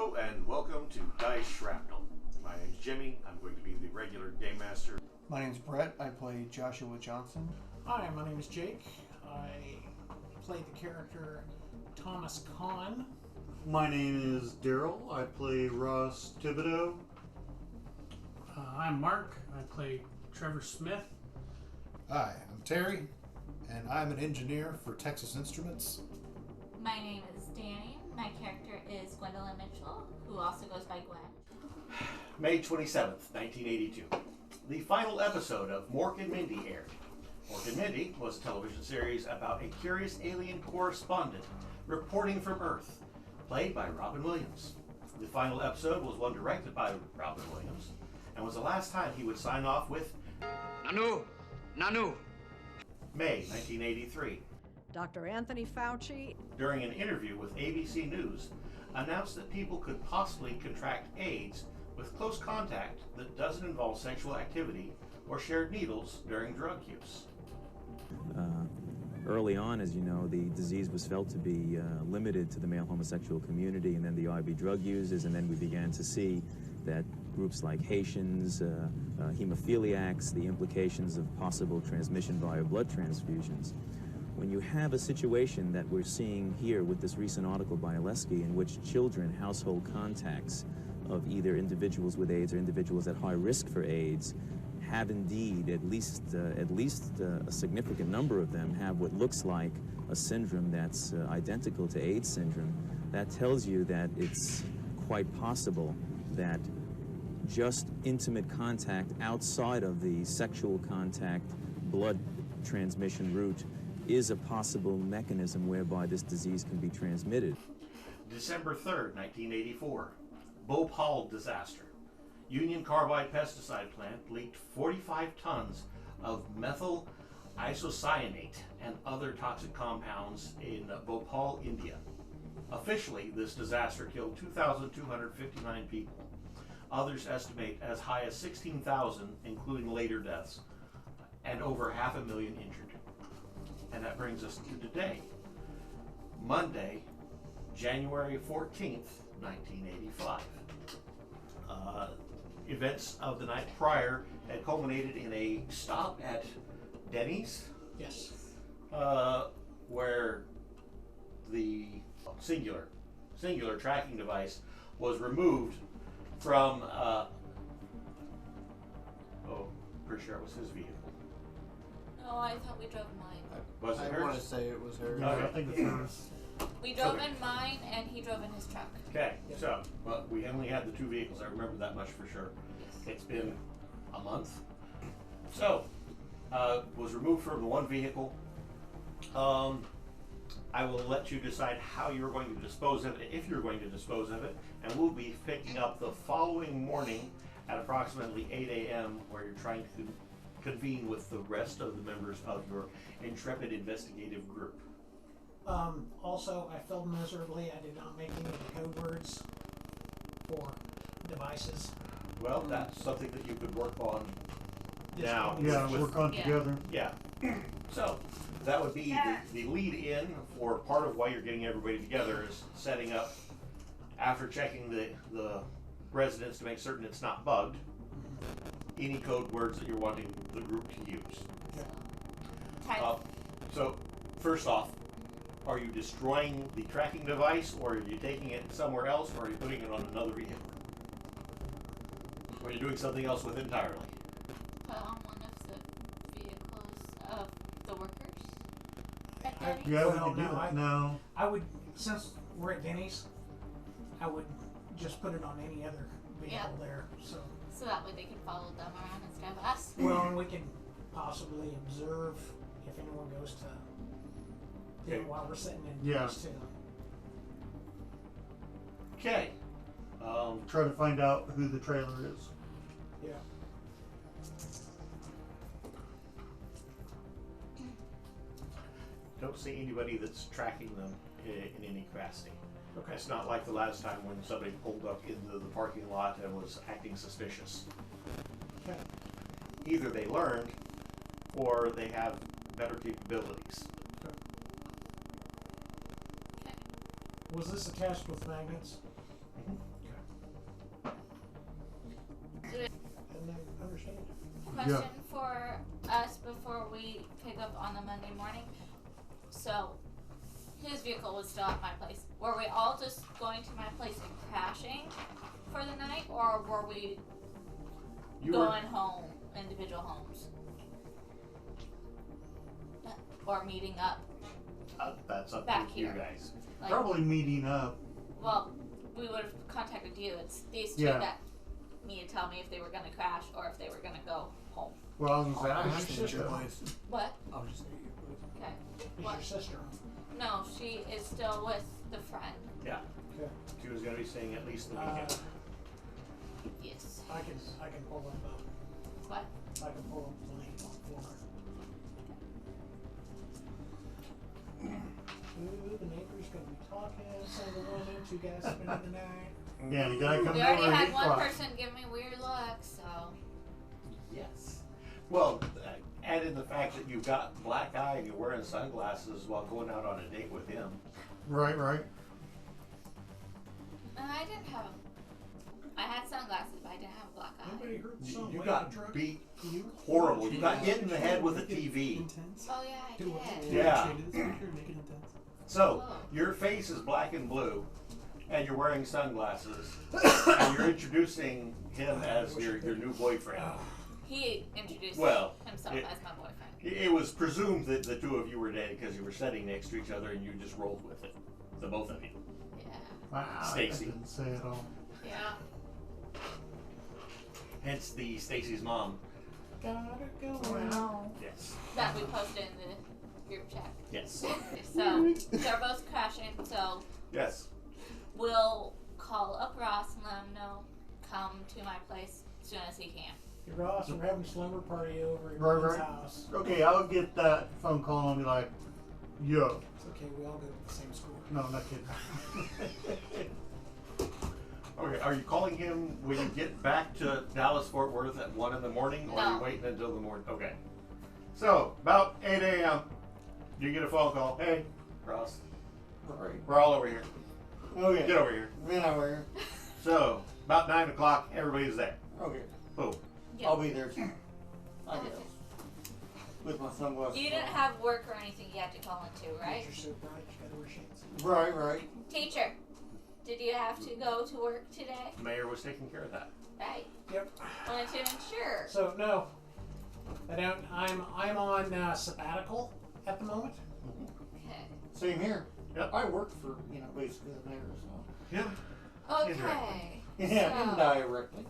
Hello and welcome to Dice Shrapnel. My name's Jimmy. I'm going to be the regular game master. My name's Brett. I play Joshua Johnson. Hi, my name is Jake. I play the character Thomas Kahn. My name is Daryl. I play Ross Thibodeau. I'm Mark. I play Trevor Smith. Hi, I'm Terry, and I'm an engineer for Texas Instruments. My name is Danny. My character is Gwendolyn Mitchell, who also goes by Gwen. May 27th, 1982. The final episode of Mork and Mindy aired. Mork and Mindy was a television series about a curious alien correspondent reporting from Earth, played by Robin Williams. The final episode was one directed by Robin Williams, and was the last time he would sign off with Nanu! Nanu! May 1983. Dr. Anthony Fauci, During an interview with ABC News, announced that people could possibly contract AIDS with close contact that doesn't involve sexual activity or shared needles during drug use. Early on, as you know, the disease was felt to be limited to the male homosexual community and then the IV drug users, and then we began to see that groups like Haitians, hemophiliacs, the implications of possible transmission via blood transfusions. When you have a situation that we're seeing here with this recent article by Oleski, in which children, household contacts of either individuals with AIDS or individuals at high risk for AIDS, have indeed, at least a significant number of them, have what looks like a syndrome that's identical to AIDS syndrome, that tells you that it's quite possible that just intimate contact outside of the sexual contact blood transmission route is a possible mechanism whereby this disease can be transmitted. December 3rd, 1984. Bhopal disaster. Union Carbide pesticide plant leaked 45 tons of methyl isocyanate and other toxic compounds in Bhopal, India. Officially, this disaster killed 2,259 people. Others estimate as high as 16,000, including later deaths, and over 500,000 injured. And that brings us to today, Monday, January 14th, 1985. Events of the night prior had culminated in a stop at Denny's. Yes. Where the singular tracking device was removed from, pretty sure it was his vehicle. No, I thought we drove mine. Was it I want to hers? say it was her. No, I think it's hers. We drove in mine, and he drove in his truck. Okay, so, but we only had the two vehicles, I remember that much for sure. It's been a month. So, was removed from the one vehicle. I will let you decide how you're going to dispose of it, if you're going to dispose of it, and we'll be picking up the following morning at approximately 8 a.m. where you're trying to convene with the rest of the members of your intrepid investigative group. Also, I failed miserably. I did not make any code words for devices. Well, that's something that you could work on This now. one. Yeah, with- work on Yeah. together. Yeah. So that would be the lead in for part of why you're getting everybody together is setting up, after checking the residents to make certain it's not bugged, any code words that you're wanting the group to use. Type. So first off, are you destroying the tracking device, or are you taking it somewhere else, or are you putting it on another vehicle? Or are you doing something else with it entirely? Put on one of the vehicles of the workers at I- Denny's. Yeah, we Well, can do no, that now. I would, since we're at Denny's, I would just put it on any other vehicle there. So that way they can follow them around instead of us. Well, and we can possibly observe if anyone goes to Okay. while we're sitting in Yeah. Denny's too. Okay. Try to find out who the trailer is. Yeah. Don't see anybody that's tracking them in any capacity. Okay. It's not like the last time when somebody pulled up into the parking lot and was acting suspicious. Okay. Either they learned or they have better capabilities. Okay. Was this attached with magnets? question for us before we pick up on the Monday morning. So, his vehicle was still at my place. Were we all just going to my place and crashing for the night, or were we going home, individual homes? Or meeting up? That's up Back to you here. guys. Like, Probably meeting up. well, we would have contacted you. It's these two Yeah. that need to tell me if they were going to crash or if they were going to go home. Well, I was gonna say, I I'll have just stay at your to. place. What? I'll just stay at your place. Okay. Is What? your sister? No, she is still with the friend. Yeah. Okay. She was going to be staying at least the weekend. Yes. I can pull up. What? I can pull up the link on floor. Ooh, the neighbor's gonna be talking. Single woman, 2 guys spending the night. Yeah, the guy comes We over already and had get one quiet. person give me weird looks, so. Yes. Well, add in the fact that you've got black eye and you're wearing sunglasses while going out on a date with him. Right, right. And I didn't have. I had sunglasses, but I didn't have a black eye. Nobody heard the song. You Wait, got truck? beat horrible. You got hit in the head with a TV. Intense. Oh yeah, I Do what? did. Yeah. Change this picture, make it intense. So, Oh. your face is black and blue, and you're wearing sunglasses, and you're introducing him as your new boyfriend. He introduced Well, himself as my boyfriend. It was presumed that the two of you were dating because you were sitting next to each other and you just rolled with it. The both of you. Yeah. Wow, Stacy. I didn't say it all. Yeah. Hence the Stacy's mom. Gotta go around. Yes. That we posted in the group chat. Yes. So they're both crashing. So Yes. we'll call up Ross and let him know. Come to my place as soon as he can. Hey, Ross, we're having a slumber party over at Right, Glenn's right. house. Okay, I'll get that phone call and be like, yo. It's okay, we all go to the same school. No, not kidding. Okay, are you calling him when you get back to Dallas Fort Worth at 1 in the morning, or are you No. waiting until the morning? Okay. So, about 8 a.m., you get a phone call. Hey, Ross, we're all over here. Okay. Get over here. Been over here. So, about 9 o'clock, everybody's there. Okay. Boom. Yeah. I'll be there too. I guess. With my sunglasses. You didn't have work or anything you had to call into, right? You're so bright, you gotta wear shades. Right, right. Teacher, did you have to go to work today? The mayor was taking care of that. Right. Yep. Wanted to ensure. So no, I don't. I'm on sabbatical at the moment. Okay. Same here. Yep. I work for, basically the mayor, so. Yeah. Okay. Yeah, So- indirectly.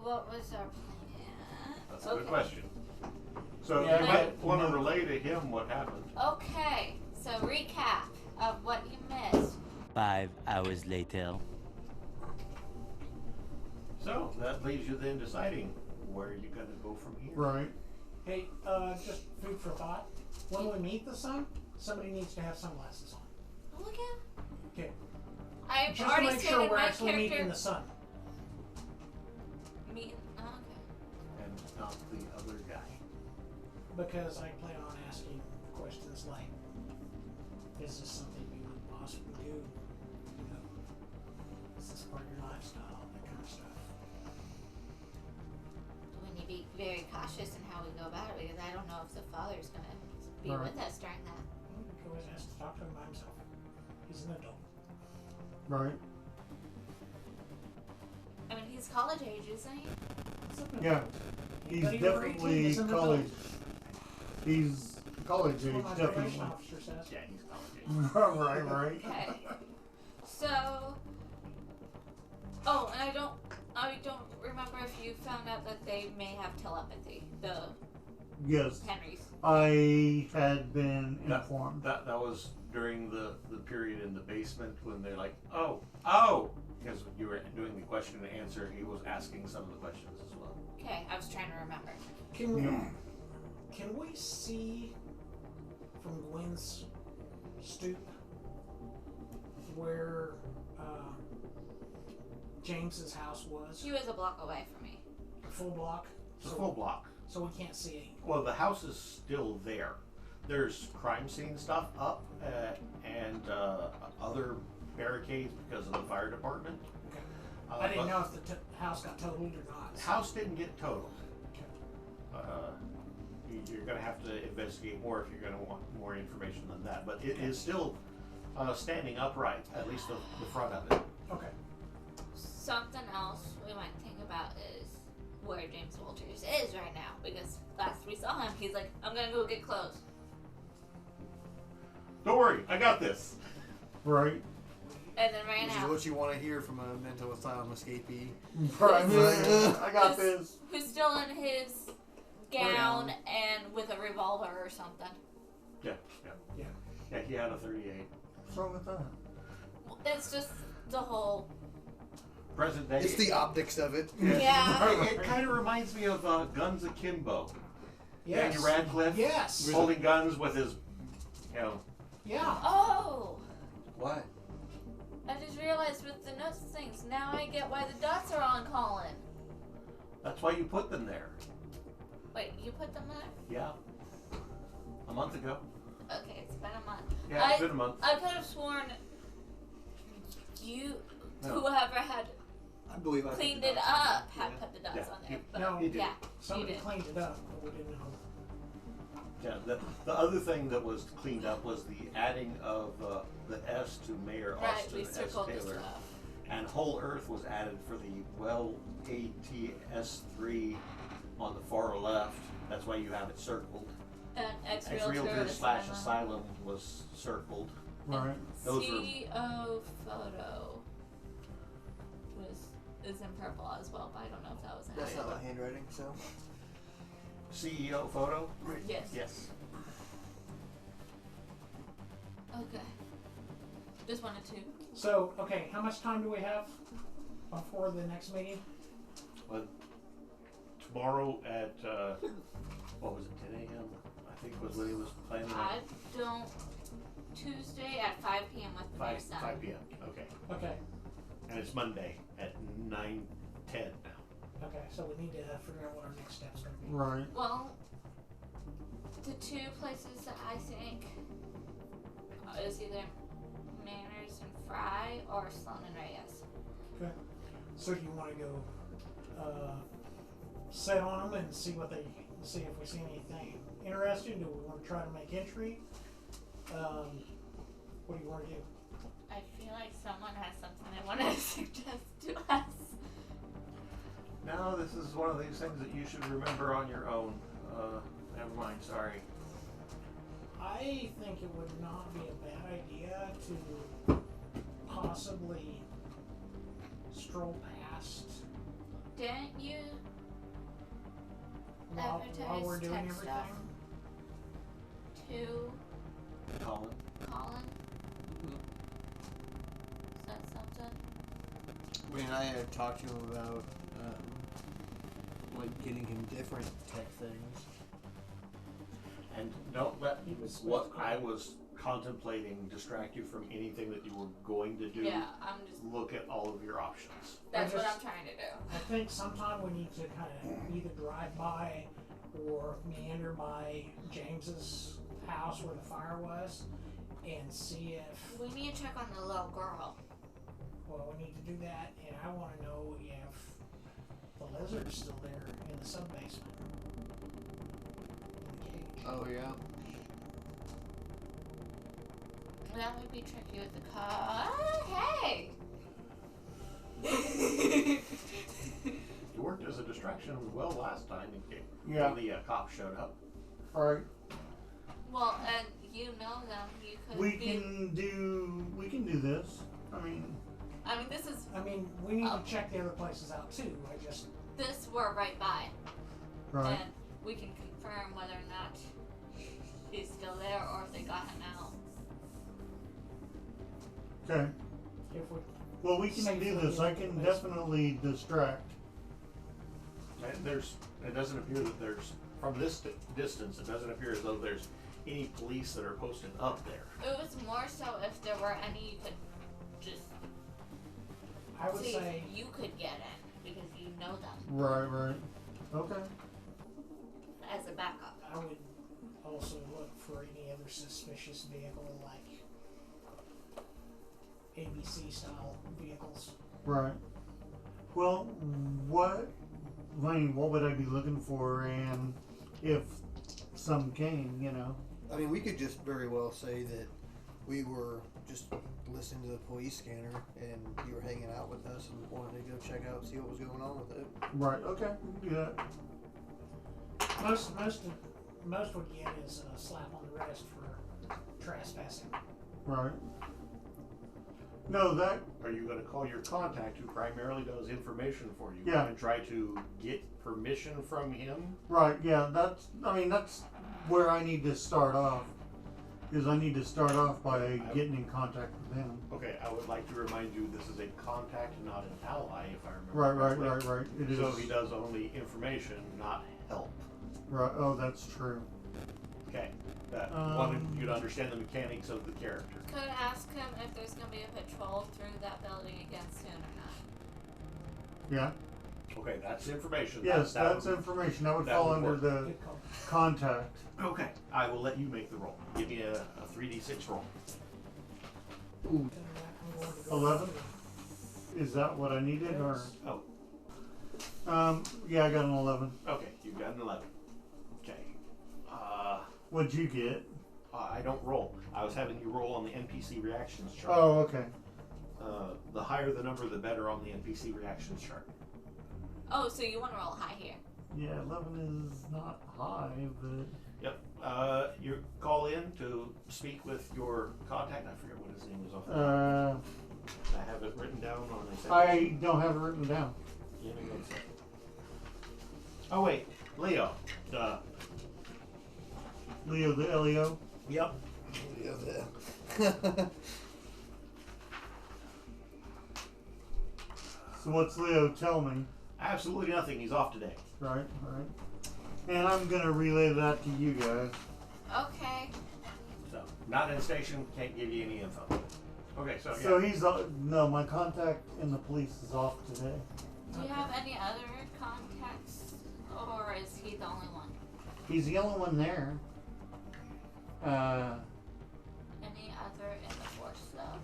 What was our plan? That's a good question. So, Yeah, you I might got- want to relay to him what happened. Okay, so recap of what you missed. 5 hours later. So, that leaves you then deciding where you're going to go from here. Right. Hey, just food for thought. When we meet the sun, somebody needs to have sunglasses on. Oh, look at. Okay. I've Just to already make sure stated we're my actually meeting character. the sun. Okay. And not the other guy. Because I plan on asking questions like, is this something you would possibly do? Is this part of your lifestyle? That kind of stuff. We need to be very cautious in how we go about it because I don't know if the father's going to be Right. with us during that. Well, you can always ask to talk to him by himself. He's an adult. Right. I mean, he's college age, isn't he? Yeah. He's Anybody over 18 definitely is an college. adult. He's college That's what age, my definitely. probation officer says. Yeah, he's college age. Right, right. Okay. So. Oh, and I don't remember if you found out that they may have telepathy. The Yes. Henrys. I had been informed. That was during the period in the basement when they're like, oh, because you were doing the question and answer, he was asking some of the questions as well. Okay, I was trying to remember. Can we see from Gwen's stoop where James's house was? He was a block away from me. A full block? It's a full block. So we can't see any. Well, the house is still there. There's crime scene stuff up and other barricades because of the fire department. Okay. I didn't know if the house got totaled or not. The house didn't get totaled. You're going to have to investigate more if you're going to want more information than that. But it is still standing upright, at least the front of it. Okay. Something else we might think about is where James Walters is right now. Because last we saw him, he's like, I'm going to go get clothes. Don't worry, I got this. Right. And then ran Which out. is what you want to hear from a mental asylum escapee. Right. I got this. Who's still in his gown and with a revolver or something. Yeah. Yeah, he had a 38. What's wrong with that? It's just the whole... Present day. It's the optics of it. Yeah. It kind of reminds me of Guns Akimbo. Yes. Danny Radcliffe. Yes. Holding guns with his, Yeah. Oh! What? I just realized with the notes things, now I get why the dots are on Colin. That's why you put them there. Wait, you put them there? Yeah. A month ago. Okay, it's been a month. Yeah, it's been a month. I could have sworn you, No. whoever had I believe I cleaned put it the dots up on had there. put the dots Yeah. on there. But No, He did. yeah, somebody you did. cleaned it up, but we didn't know. Yeah, the other thing that was cleaned up was the adding of the S to Mayor Right, Austin we S. circled the Taylor. stuff. And Whole Earth was added for the Well ATS3 on the far left. That's why you have it circled. And Ex-Realtor Ex-Realtor / Asylum was circled. Right. Those were CEO photo is in purple as well, but I don't know if that was That's added. not my handwriting, so. CEO photo? Yes. Yes. Okay. Just wanted to. So, okay, how much time do we have before the next meeting? Well, tomorrow at, what was it, 10 a.m.? I think was what he was planning on. I don't. Tuesday at 5 p.m. with my son. 5 p.m. Okay. Okay. And it's Monday at 9:10 now. Okay, so we need to figure out what our next step's going to be. Right. Well, the two places that I think is either Manners and Fry or Sloan and Reyes. Okay. So do you want to go set on them and see if we see anything interesting? Do we want to try to make entry? What do you want to do? I feel like someone has something they want to suggest to us. No, this is one of these things that you should remember on your own. Never mind, sorry. I think it would not be a bad idea to possibly stroll past Didn't you while we're advertise doing tech everything. stuff to Colin? Colin? Is that something? When I had talked to him about, like, getting him different tech things. And don't let He was what I was contemplating distract you from anything that you were going to do. Yeah, I'm just. Look at all of your options. That's what just- I'm trying to do. I think sometime we need to kind of either drive by or meander by James's house where the fire was and see if, We need to check on the little girl. well, we need to do that, and I want to know if the lizard's still there in the sub-basement. In the cage. Oh, yeah. That would be tricky with the car. Hey! You worked as a distraction well last time Yeah. when the cops showed up. Right. Well, and you know them. You could We be. can do this. I mean, This is. I mean, we need to check the other places out too. This we're right by. right. And we can confirm whether or not he's still there or if they got him out. Okay. If we, Well, we can do this. I can definitely distract. And it doesn't appear that there's, from this distance, it doesn't appear as though there's any police that are posted up there. It was more so if there were any you could just I would see say, if you could get in because you know them Right. Okay. as a backup. I would also look for any other suspicious vehicle like ABC style vehicles. Right. Well, what would I be looking for, and if some came, you know? I mean, we could just very well say that we were just listening to the police scanner, and you were hanging out with us and wanted to go check out and see what was going on with it. Right. Okay. We can do that. Most would get is a slap on the wrist for trespassing. Right. No, that. Are you going to call your contact who primarily does information for you? Yeah. And try to get permission from him? Right. Yeah. That's where I need to start off. Is I need to start off by getting in contact with him. Okay, I would like to remind you this is a contact, not an ally, if I remember correctly. Right. It is. So he does only information, not help. Right. Oh, that's true. Okay. That wanted you to understand the mechanics of the character. Could ask him if there's going to be a patrol through that building again soon or not. Yeah. Okay, that's information. Yes, that's information. That would fall under the contact. Okay, I will let you make the roll. Give me a 3d6 roll. Ooh. 11? Is that what I needed, or? Oh. Yeah, I got an 11. Okay, you got an 11. Okay. What'd you get? I don't roll. I was having you roll on the NPC reactions chart. Oh, okay. The higher the number, the better on the NPC reactions chart. Oh, so you want to roll high here? Yeah, 11 is not high, but... Yep. You call in to speak with your contact. I forget what his name was off the top. I have it written down on the... I don't have it written down. Give me 1 second. Oh, wait. Leo. Leo the Leo? Yep. Leo the... So what's Leo tell me? Absolutely nothing. He's off today. Right. And I'm going to relay that to you guys. Okay. So, not in station, can't give you any info. Okay, so yeah. So he's... no, my contact in the police is off today. Do you have any other contacts, or is he the only one? He's the only one there. Any other in the force, though?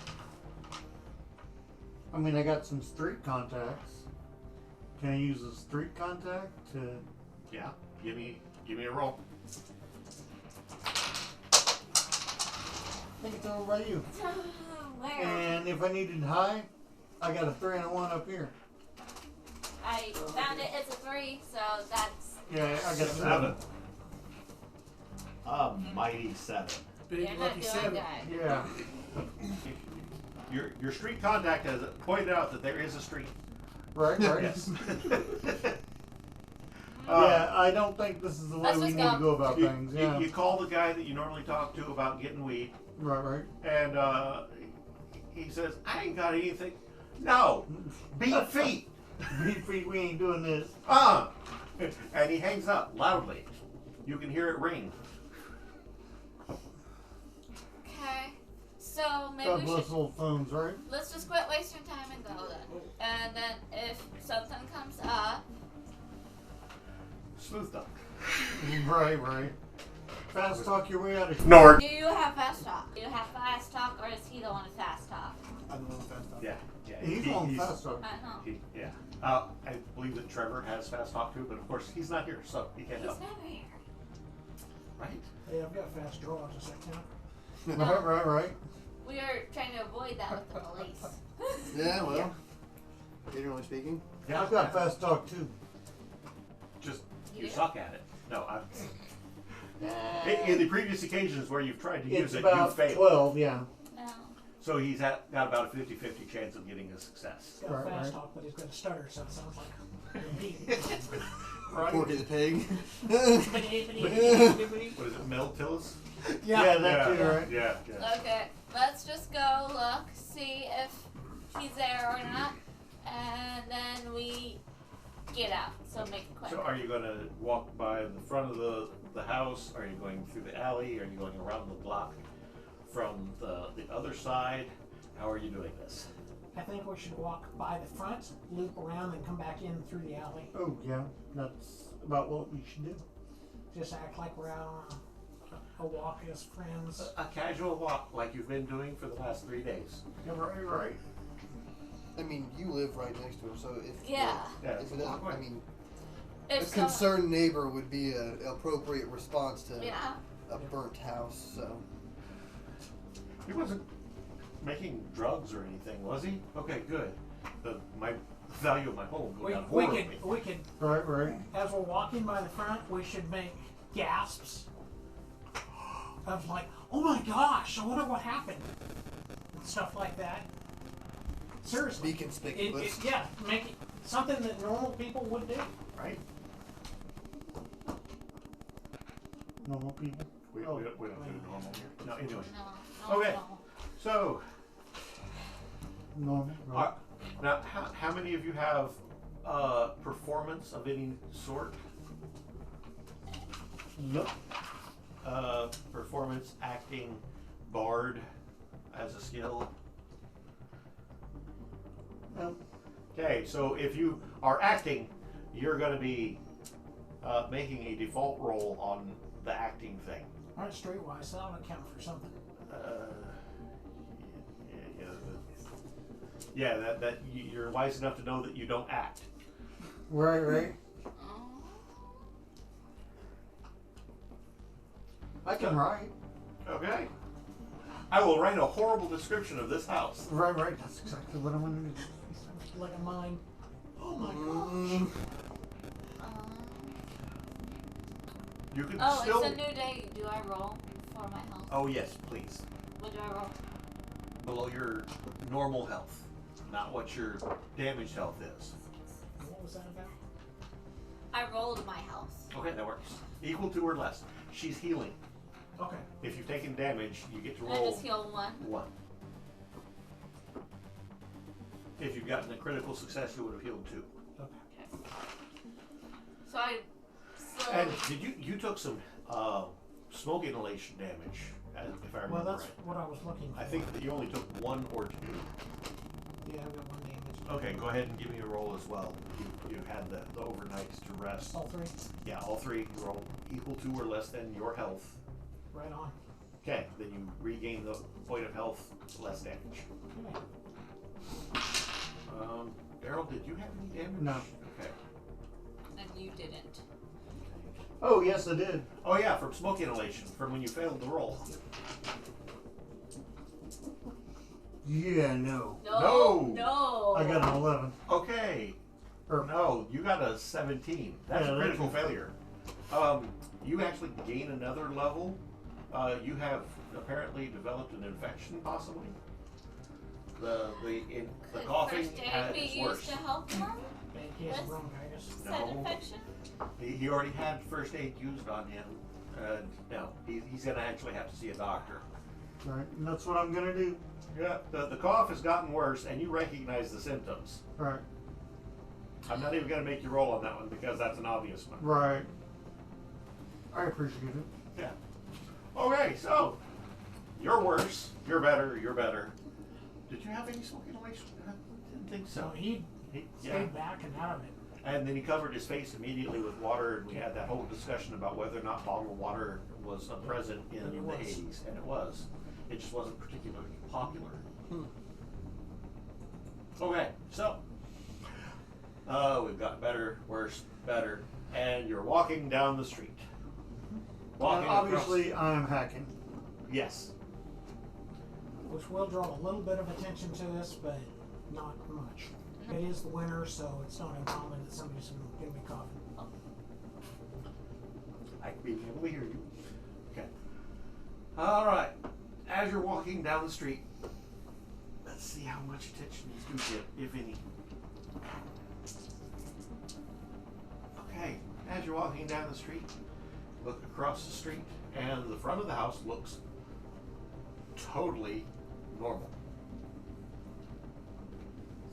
I mean, I got some street contacts. Can I use a street contact to... Yeah, give me a roll. I think it's over by you. Where? And if I needed high, I got a 3 and a 1 up here. I found it. It's a 3, so that's... Yeah, I got 7. A mighty 7. Big You're not lucky doing 7. good. Yeah. Your street contact has pointed out that there is a street. Right. Yes. Yeah, I don't think this is the way Let's we just need to go about You, things. Yeah. you call the guy that you normally talk to about getting weed, Right. and he says, "I ain't got anything." No, beat feet. Beat feet, we ain't doing this. And he hangs up loudly. You can hear it ring. Okay. So maybe God we bless should... old phones, right? Let's just quit wasting time and go then. And then if something comes up... Smooth talk. Right. Fast talk your way out of Nord. Do you have fast talk? Do you have fast talk, or is he the one with fast talk? I'm the one fast talk. Yeah. He's on fast talk. I know. Yeah. I believe that Trevor has fast talk too, but of course he's not here, so he can't He's help. never here. Right. Yeah, I've got fast draw. Does that count? Right. We are trying to avoid that with the police. Yeah, well, generally speaking. Yeah, I've got fast talk too. Just you Yeah. suck at it. No, in the previous occasions where you've tried to use It's it, you about failed. 12, yeah. No. So he's got about a 50-50 chance of getting a success. He's got Right. fast talk, but he's got a stutter, so it sounds like he. Porky the pig. What is it, Mel Tillis? Yeah, that too, right? Yeah. Okay, let's just go look, see if he's there or not, and then we get out. So make it quick. So are you going to walk by the front of the house? Are you going through the alley? Are you going around the block from the other side? How are you doing this? I think we should walk by the front, loop around, and come back in through the alley. Oh, yeah. That's about what we should do. Just act like we're out on a walk as friends. A casual walk like you've been doing for the last 3 days. Yeah, right. I mean, you live right next to him, so if Yeah. if it doesn't, I mean, If a some- concerned neighbor would be an appropriate response to Yeah. a burnt house. So He wasn't making drugs or anything, was he? Okay, good. My value of my home go down horribly. We could, Right. as we're walking by the front, we should make gasps of like, oh my gosh, I wonder what happened, and stuff like that. Seriously. be conspicuous. Yeah, make it something that normal people would do. Right? Normal people. We don't do normal here. No, anyway. No. Okay. So, Normal. Right. now, how many of you have performance of any sort? Yep. Performance, acting, bard as a skill? Yep. Okay, so if you are acting, you're going to be making a default roll on the acting thing. All right, streetwise, so that'll account for something. That you're wise enough to know that you don't act. Right. I can write. Okay. I will write a horrible description of this house. Right. That's exactly what I'm gonna do. Like a mine. Oh my gosh. You can Oh, still. it's a new day. Do I roll for my health? Oh yes, please. What do I roll? Below your normal health, not what your damaged health is. What was that about? I rolled my health. Okay, that works. Equal to or less. She's healing. Okay. If you've taken damage, you get to I roll just heal 1. 1. If you've gotten a critical success, you would have healed 2. Okay. So I slowly. And did you took some smoke inhalation damage, if I remember Well, that's right. what I was looking for. I think that you only took 1 or 2. Yeah, I got 1 damage. Okay, go ahead and give me a roll as well. You had the overnights to rest. All 3. Yeah, all 3. You roll equal to or less than your health. Right on. Okay, then you regain the point of health, less damage. Okay. Daryl, did you have any damage? No. Okay. And you didn't. Oh yes, I did. Oh yeah, from smoke inhalation, from when you failed the roll. Yeah, no. No. I got an 11. Okay. No, you got a 17. That's Yeah, a critical that's- failure. You actually gain another level. You have apparently developed an infection, possibly. The Could coughing first aid be is used worse. to help them? Bad case of With bronchitis. said No. infection? He already had first aid used on him. No, he's going to actually have to see a doctor. Right, and that's what I'm gonna do. Yeah, the cough has gotten worse, and you recognize the symptoms. Right. I'm not even going to make you roll on that one because that's an obvious one. Right. I appreciate it. Yeah. Okay, so you're worse. You're better. You're better. Did you have any smoke inhalation? I didn't think so. So he Yeah. stayed back and out of it. And then he covered his face immediately with water, and we had that whole discussion about whether or not bottled water was present in And it the was. 80s, and it was. It just wasn't particularly popular. Okay, so we've got better, worse, better, and you're walking down the street. And obviously, I'm hacking. Yes. Which will draw a little bit of attention to this, but not much. It is the winter, so it's not uncommon that somebody's going to be coughing. I can be able to hear you. Okay. All right. As you're walking down the street, let's see how much attention you do get, if any. Okay. As you're walking down the street, look across the street, and the front of the house looks totally normal.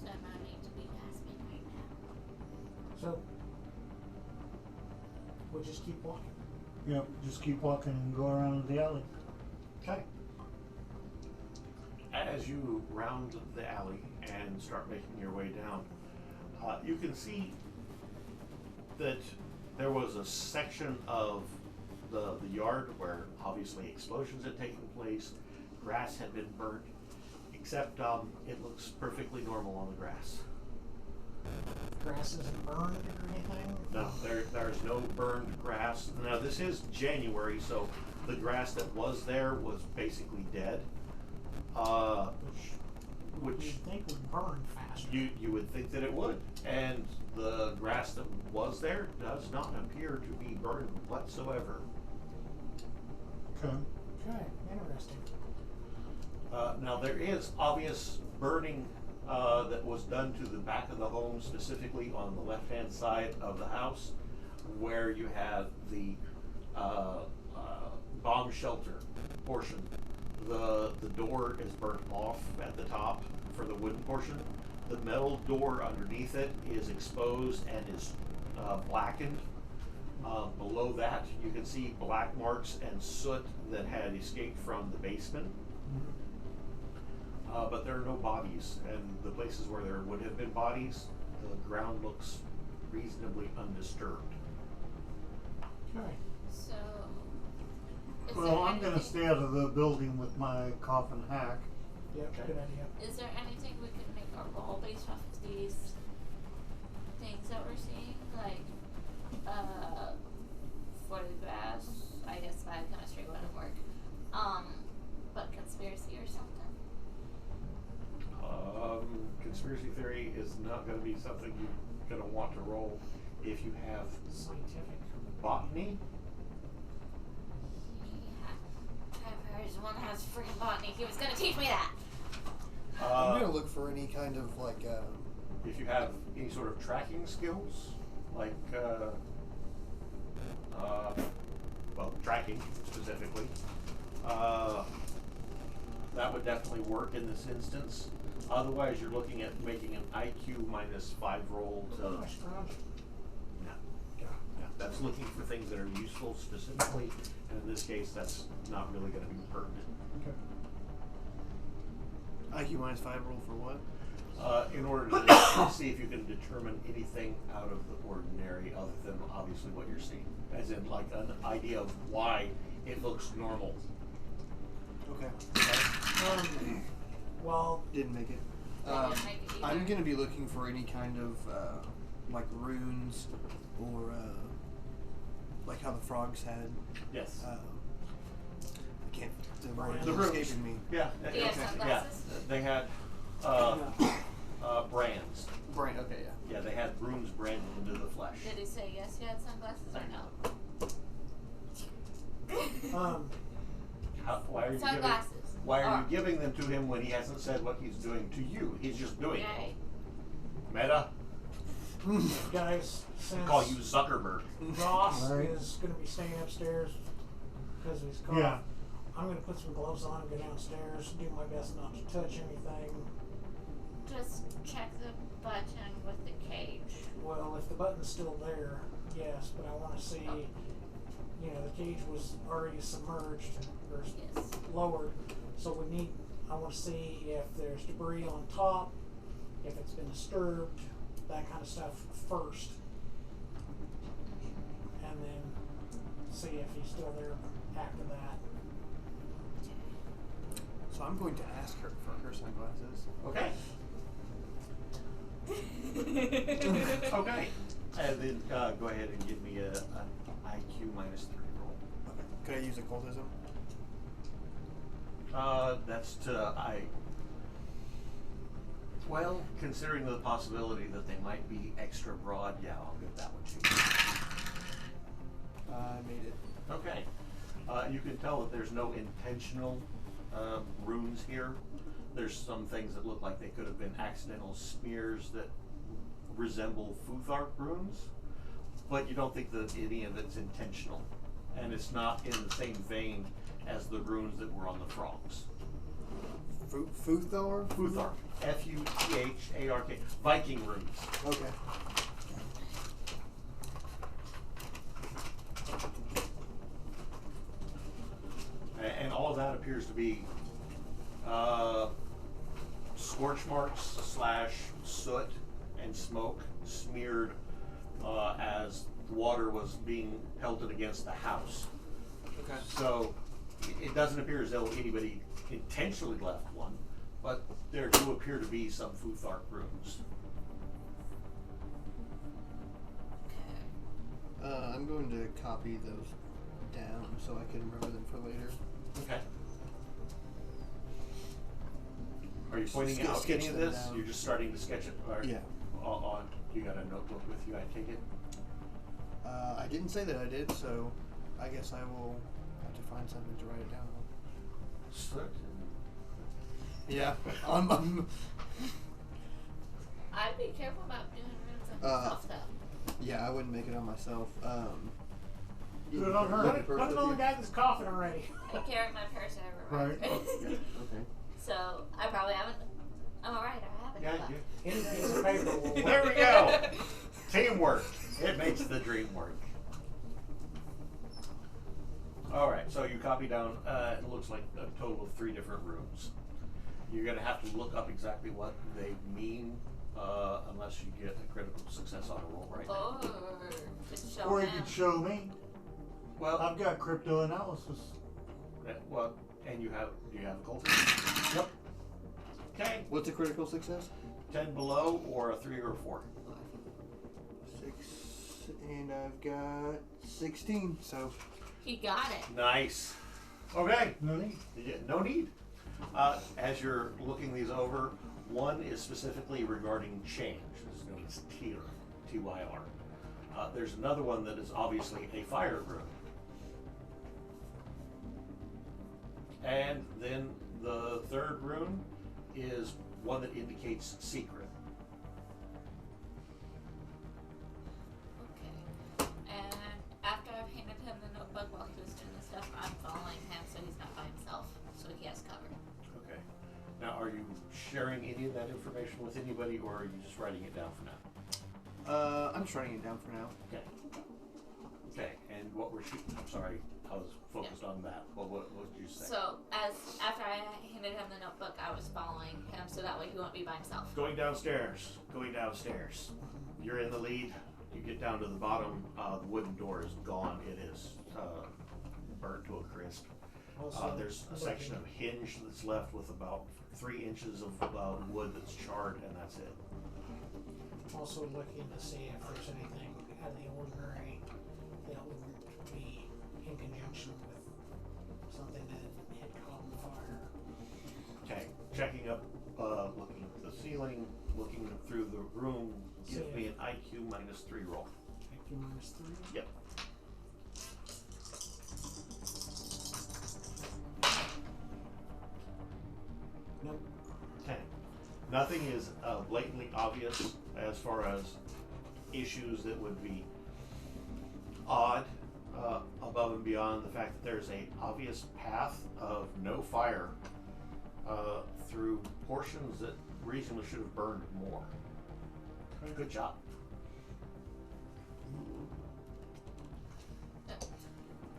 So I'm not need to be gasping right now. So we'll just keep walking. Yep, just keep walking and go around the alley. Okay. As you round the alley and start making your way down, you can see that there was a section of the yard where obviously explosions had taken place, grass had been burnt, except it looks perfectly normal on the grass. Grass isn't burned or anything? No, there's no burned grass. Now this is January, so the grass that was there was basically dead. Which you'd think would burn faster. You would think that it would, and the grass that was there does not appear to be burned whatsoever. Okay. Okay, interesting. Now there is obvious burning that was done to the back of the home, specifically on the left-hand side of the house, where you have the bomb shelter portion. The door is burnt off at the top for the wooden portion. The metal door underneath it is exposed and is blackened. Below that, you can see black marks and soot that had escaped from the basement. But there are no bodies, and the places where there would have been bodies, the ground looks reasonably undisturbed. Okay. So. Well, I'm going to stay out of the building with my coffin hack. Yep, good idea. Is there anything we could make our roll based off of these things that we're seeing? Like, photographs, I guess biochemistry wouldn't work. But conspiracy or something? Conspiracy theory is not going to be something you're going to want to roll if you have Scientific. botany. I've one has freaking botany. He was gonna teach me that. I'm gonna look for any kind of like. If you have any sort of tracking skills, like well, tracking specifically, that would definitely work in this instance. Otherwise, you're looking at making an IQ -5 roll to. Yeah, that's looking for things that are useful specifically, and in this case, that's not really going to be pertinent. Okay. IQ -5 roll for what? In order to see if you can determine anything out of the ordinary, other than obviously what you're seeing, as in like an idea of why it looks normal. Okay. Well, didn't make it. Didn't make it either. I'm gonna be looking for any kind of like runes or like how the frogs had. Yes. I can't. The word Brands. is escaping me. Yeah. Do you have sunglasses? They had brands. Brain. Okay. Yeah. Yeah, they had runes branded into the flesh. Did he say yes you had sunglasses or no? Why are you Sunglasses. Why are you giving them to him when he hasn't said what he's doing to you? He's just doing Yay. it. Meta, guys, since call you Zuckerberg. Ross Right. is going to be staying upstairs because of his cough, Yeah. I'm going to put some gloves on and go downstairs, do my best not to touch anything. Just check the button with the cage. Well, if the button's still there, yes, but I want to see, you know, the cage was already submerged or Yes. lowered, so I want to see if there's debris on top, if it's been disturbed, that kind of stuff first, and then see if he's still there after that. So I'm going to ask her for her sunglasses. Okay. Okay. And then go ahead and give me an IQ -3 roll. Okay. Could I use occultism? That's well, considering the possibility that they might be extra broad, yeah, I'll give that one to you. I made it. Okay. You can tell that there's no intentional runes here. There's some things that look like they could have been accidental smears that resemble Futhark runes, but you don't think that any of it's intentional. And it's not in the same vein as the runes that were on the frogs. Futhark? Futhark. Futhark. Viking runes. Okay. And all of that appears to be scorch marks / soot and smoke smeared as water was being pelted against the house. Okay. So it doesn't appear as though anybody intentionally left one, But there do appear to be some Futhark rooms. I'm going to copy those down so I can remember them for later. Okay. Are you pointing out sketch any of them this? down. You're just starting to sketch it? Or Yeah. On, you got a notebook with you, I take it? I didn't say that I did, so I guess I will have to find something to write it down on. Yeah. I'd be careful about doing rooms on yourself, though. Yeah, I wouldn't make it on myself. Do it on her. Put it on the guy that's coughing already. I carry my purse everywhere. Right. Okay. So I probably haven't. I'm alright. I haven't. Yeah, left. Any piece of paper will work. There we go. Teamwork. It makes the dream work. All right, so you copy down, it looks like a total of 3 different rooms. You're going to have to look up exactly what they mean, unless you get a critical success on a roll right now. Or you could show me. Well, I've got crypto analysis. well, and do you have a cultist? Yep. Okay. What's a critical success? 10 below or a 3 or a 4? 6, and I've got 16, so... He got it. Nice. Okay. No need. Yeah, no need. As you're looking these over, one is specifically regarding change. This is known as TYR. T-Y-R. There's another one that is obviously a fire room. And then the third room is one that indicates secret. Okay. And after I've handed him the notebook while he was doing this stuff, I'm following him so he's not by himself, so he has cover. Okay. Now, are you sharing any of that information with anybody, or are you just writing it down for now? I'm just writing it down for now. Okay. Okay, and what were I'm sorry, I was focused on that. What did you say? So, after I handed him the notebook, I was following him so that way he won't be by himself. Going downstairs. You're in the lead. You get down to the bottom. The wooden door is gone. It is burnt to a crisp. There's a section of hinge that's left with about 3 inches of wood that's charred, and that's it. Also looking to see if there's anything out of the ordinary that wouldn't be in conjunction with something that had caught on fire. Okay, checking up, looking at the ceiling, looking through the room. Give me an IQ -3 roll. IQ -3? Yep. Nope. Okay. Nothing is blatantly obvious as far as issues that would be odd above and beyond the fact that there's a obvious path of no fire through portions that reasonably should have burned more. Good job.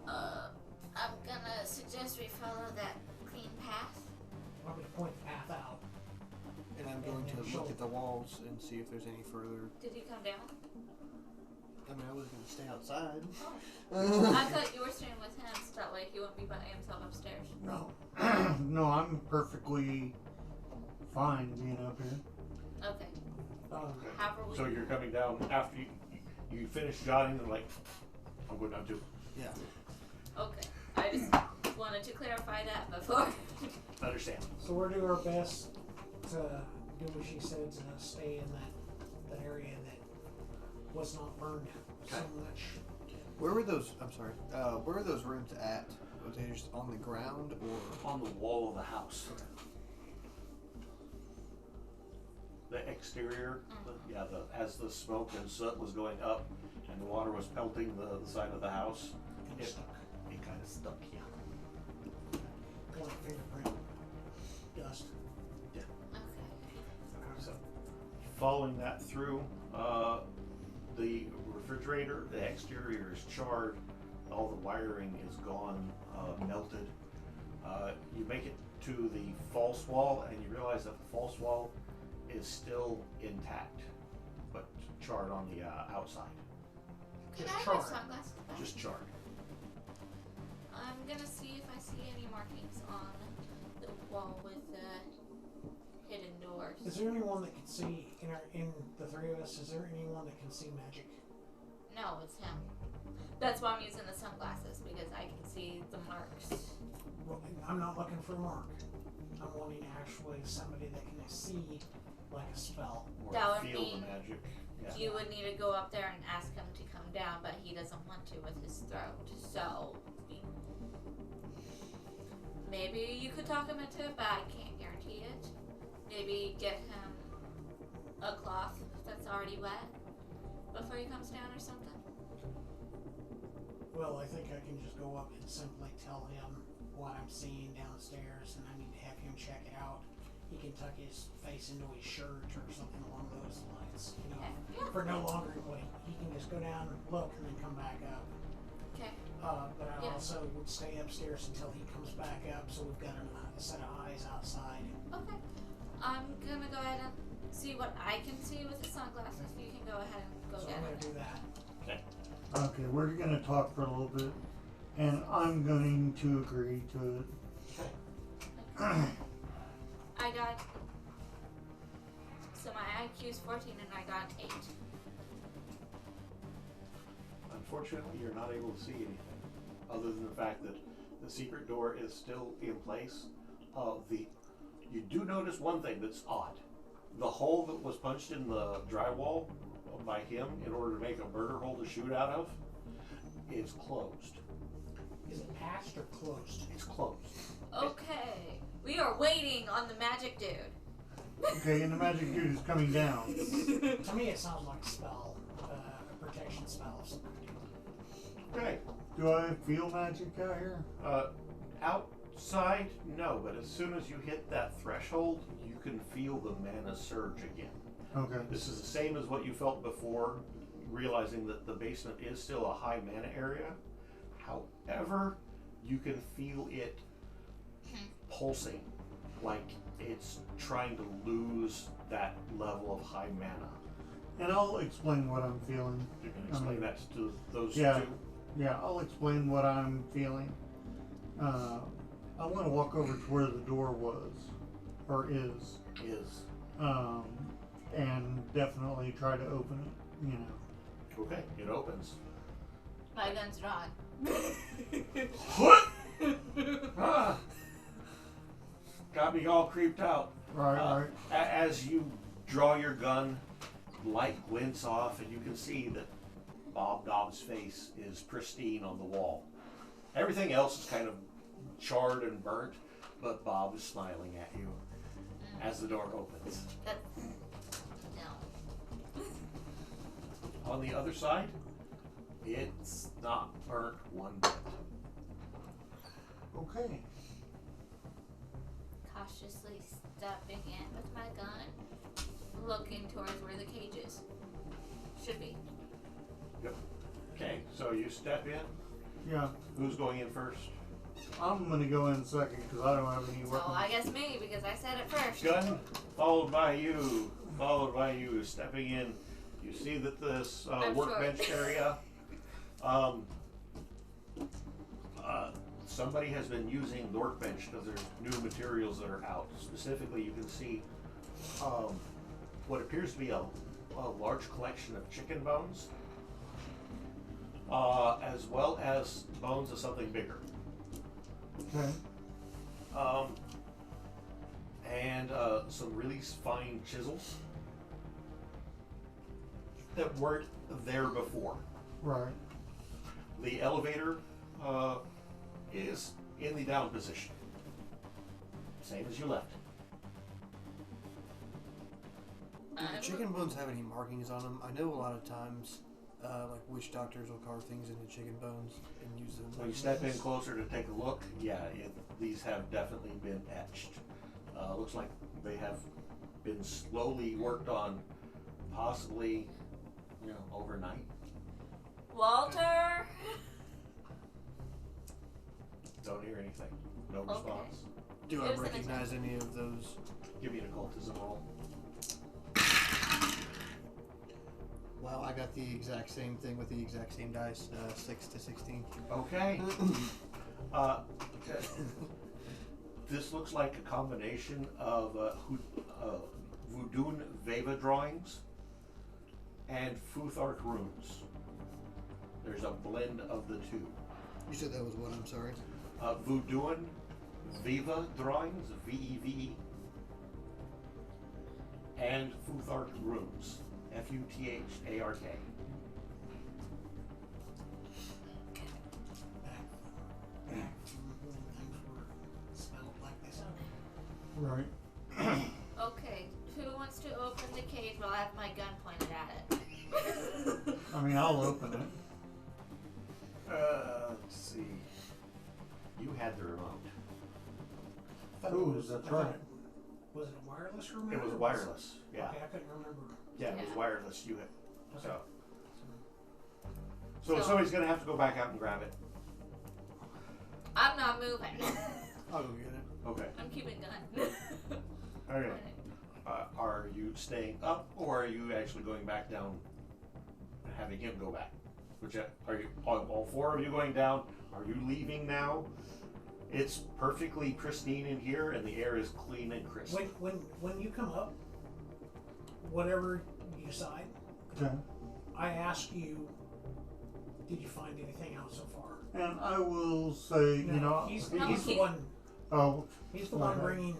I'm gonna suggest we follow that clean path. Want me to point the path out? And I'm going to look at the walls and see if there's any further... Did he come down? I mean, I was going to stay outside. I thought you were staying with him so that way he wouldn't be by himself upstairs. No. No, I'm perfectly fine being up here. Okay. Okay. However we... So you're coming down after you finish jotting and like, I'm going down too. Yeah. Okay. I just wanted to clarify that before. Understand. So we'll do our best to do what she said, to stay in that area that was not burned so much. Where were those, I'm sorry, where were those rooms at? Was they just on the ground or? On the wall of the house. The exterior, as the smoke and soot was going up and the water was pelting the side of the house, it kind of stuck, yeah. Like fingerprint dust. Yeah. Okay. So, following that through, the refrigerator, the exterior is charred, all the wiring is gone, melted. You make it to the false wall and you realize that the false wall is still intact, but charred on the outside. Could Just I have charred. my sunglasses back? Just charred. I'm gonna see if I see any markings on the wall with the hidden doors. Is there anyone that can see in the three of us? Is there anyone that can see magic? No, it's him. That's why I'm using the sunglasses, because I can see the marks. Well, I'm not looking for a mark. I'm wanting actually somebody that can see like a spell. Or That would feel mean the magic. Yeah. you would need to go up there and ask him to come down, but he doesn't want to with his throat. So maybe you could talk him into it, but I can't guarantee it. Maybe get him a cloth that's already wet before he comes down or something. Well, I think I can just go up and simply tell him what I'm seeing downstairs, and I need to have him check it out. He can tuck his face into his shirt or something along those lines, you know, Yeah. for no longer wait. He can just go down, look, and then come back up. Okay. But I Yeah. also would stay upstairs until he comes back up, so we've got a set of eyes outside. Okay. I'm gonna go ahead and see what I can see with the sunglasses. You can go ahead and go So get I'm him. going to do that. Okay. Okay, we're gonna talk for a little bit, and I'm going to agree to it. I got. So my IQ is 14 and I got an 8. Unfortunately, you're not able to see anything, other than the fact that the secret door is still in place. You do notice one thing that's odd. The hole that was punched in the drywall by him in order to make a murder hole to shoot out of is closed. Is it patched or closed? It's closed. Okay. We are waiting on the magic dude. Okay, and the magic dude is coming down. To me, it sounds like a spell, a protection spell of some kind. Okay. Do I feel magic out here? Outside, no, but as soon as you hit that threshold, you can feel the mana surge again. Okay. This is the same as what you felt before, realizing that the basement is still a high mana area. However, you can feel it pulsing, like it's trying to lose that level of high mana. And I'll explain what I'm feeling. You can explain that to those Yeah. two. Yeah, I'll explain what I'm feeling. I want to walk over to where the door was, or is, and definitely try to open it, you know. Okay, it opens. My gun's drawn. Ah, got me all creeped out. Right. As you draw your gun, light glints off, and you can see that Bob Dobbs' face is pristine on the wall. Everything else is kind of charred and burnt, but Bob is smiling at you as the door opens. No. On the other side, it's not burnt one bit. Okay. Cautiously stepping in with my gun, looking towards where the cage is. Should be. Yep. Okay, so you step in. Yeah. Who's going in first? I'm gonna go in second because I don't have any So weapons. I guess me, because I said it first. Gun, followed by you, stepping in. You see that this I'm workbench short. area, somebody has been using the workbench because there's new materials that are out. Specifically, you can see what appears to be a large collection of chicken bones, as well as bones of something bigger. Okay. And some really fine chisels that weren't there before. Right. The elevator is in the down position, same as you left. Do the chicken bones have any markings on them? I know a lot of times, like witch doctors will carve things into chicken bones and use them. When you step in closer to take a look, these have definitely been etched. Looks like they have been slowly worked on, possibly, overnight. Walter! Don't hear anything. No Okay. response. Do I It was an recognize any of those? Give me an occultism roll. Wow, I got the exact same thing with the exact same dice, 6 to 16. Okay. This looks like a combination of Voodoo Veva drawings and Futhark runes. There's a blend of the two. You said that was what? I'm sorry. Voodoo Veva drawings, V-E-V-E, and Futhark runes, F-U-T-H-A-R-K. Right. Okay, who wants to open the cage while I have my gun pointed at it? I mean, I'll open it. Let's see. You had the remote. Ooh, that's right. Was it a wireless remote? It was wireless. Yeah. Okay, I couldn't remember. Yeah, it was Yeah. wireless. You had. Okay. So somebody's gonna have to go back out and grab it. I'm not moving. I'll go get it. Okay. I'm keeping gun. Okay. Are you staying up, or are you actually going back down and having him go back? Which are you? All four of you going down? Are you leaving now? It's perfectly pristine in here, and the air is clean and crisp. When you come up, whatever you decide, Okay. I ask you, did you find anything out so far? And I will say, you know, he's No, the he- one. oh, He's the one okay.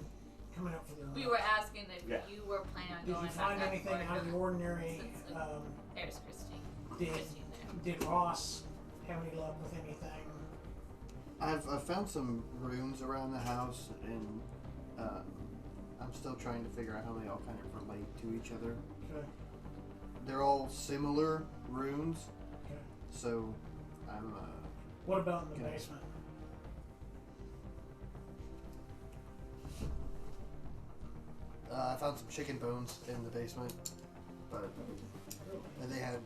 coming up for the remote. We were asking if Yeah. you were planning on Did going you find back up anything or out of the not. ordinary? Since the air's pristine. Did Pristine there. did Ross have any luck with anything? I've found some runes around the house, and I'm still trying to figure out how they all kind of relate to each other. Okay. They're all similar runes, Okay. so I'm What about in the Okay. basement? I found some chicken bones in the basement, but and they had,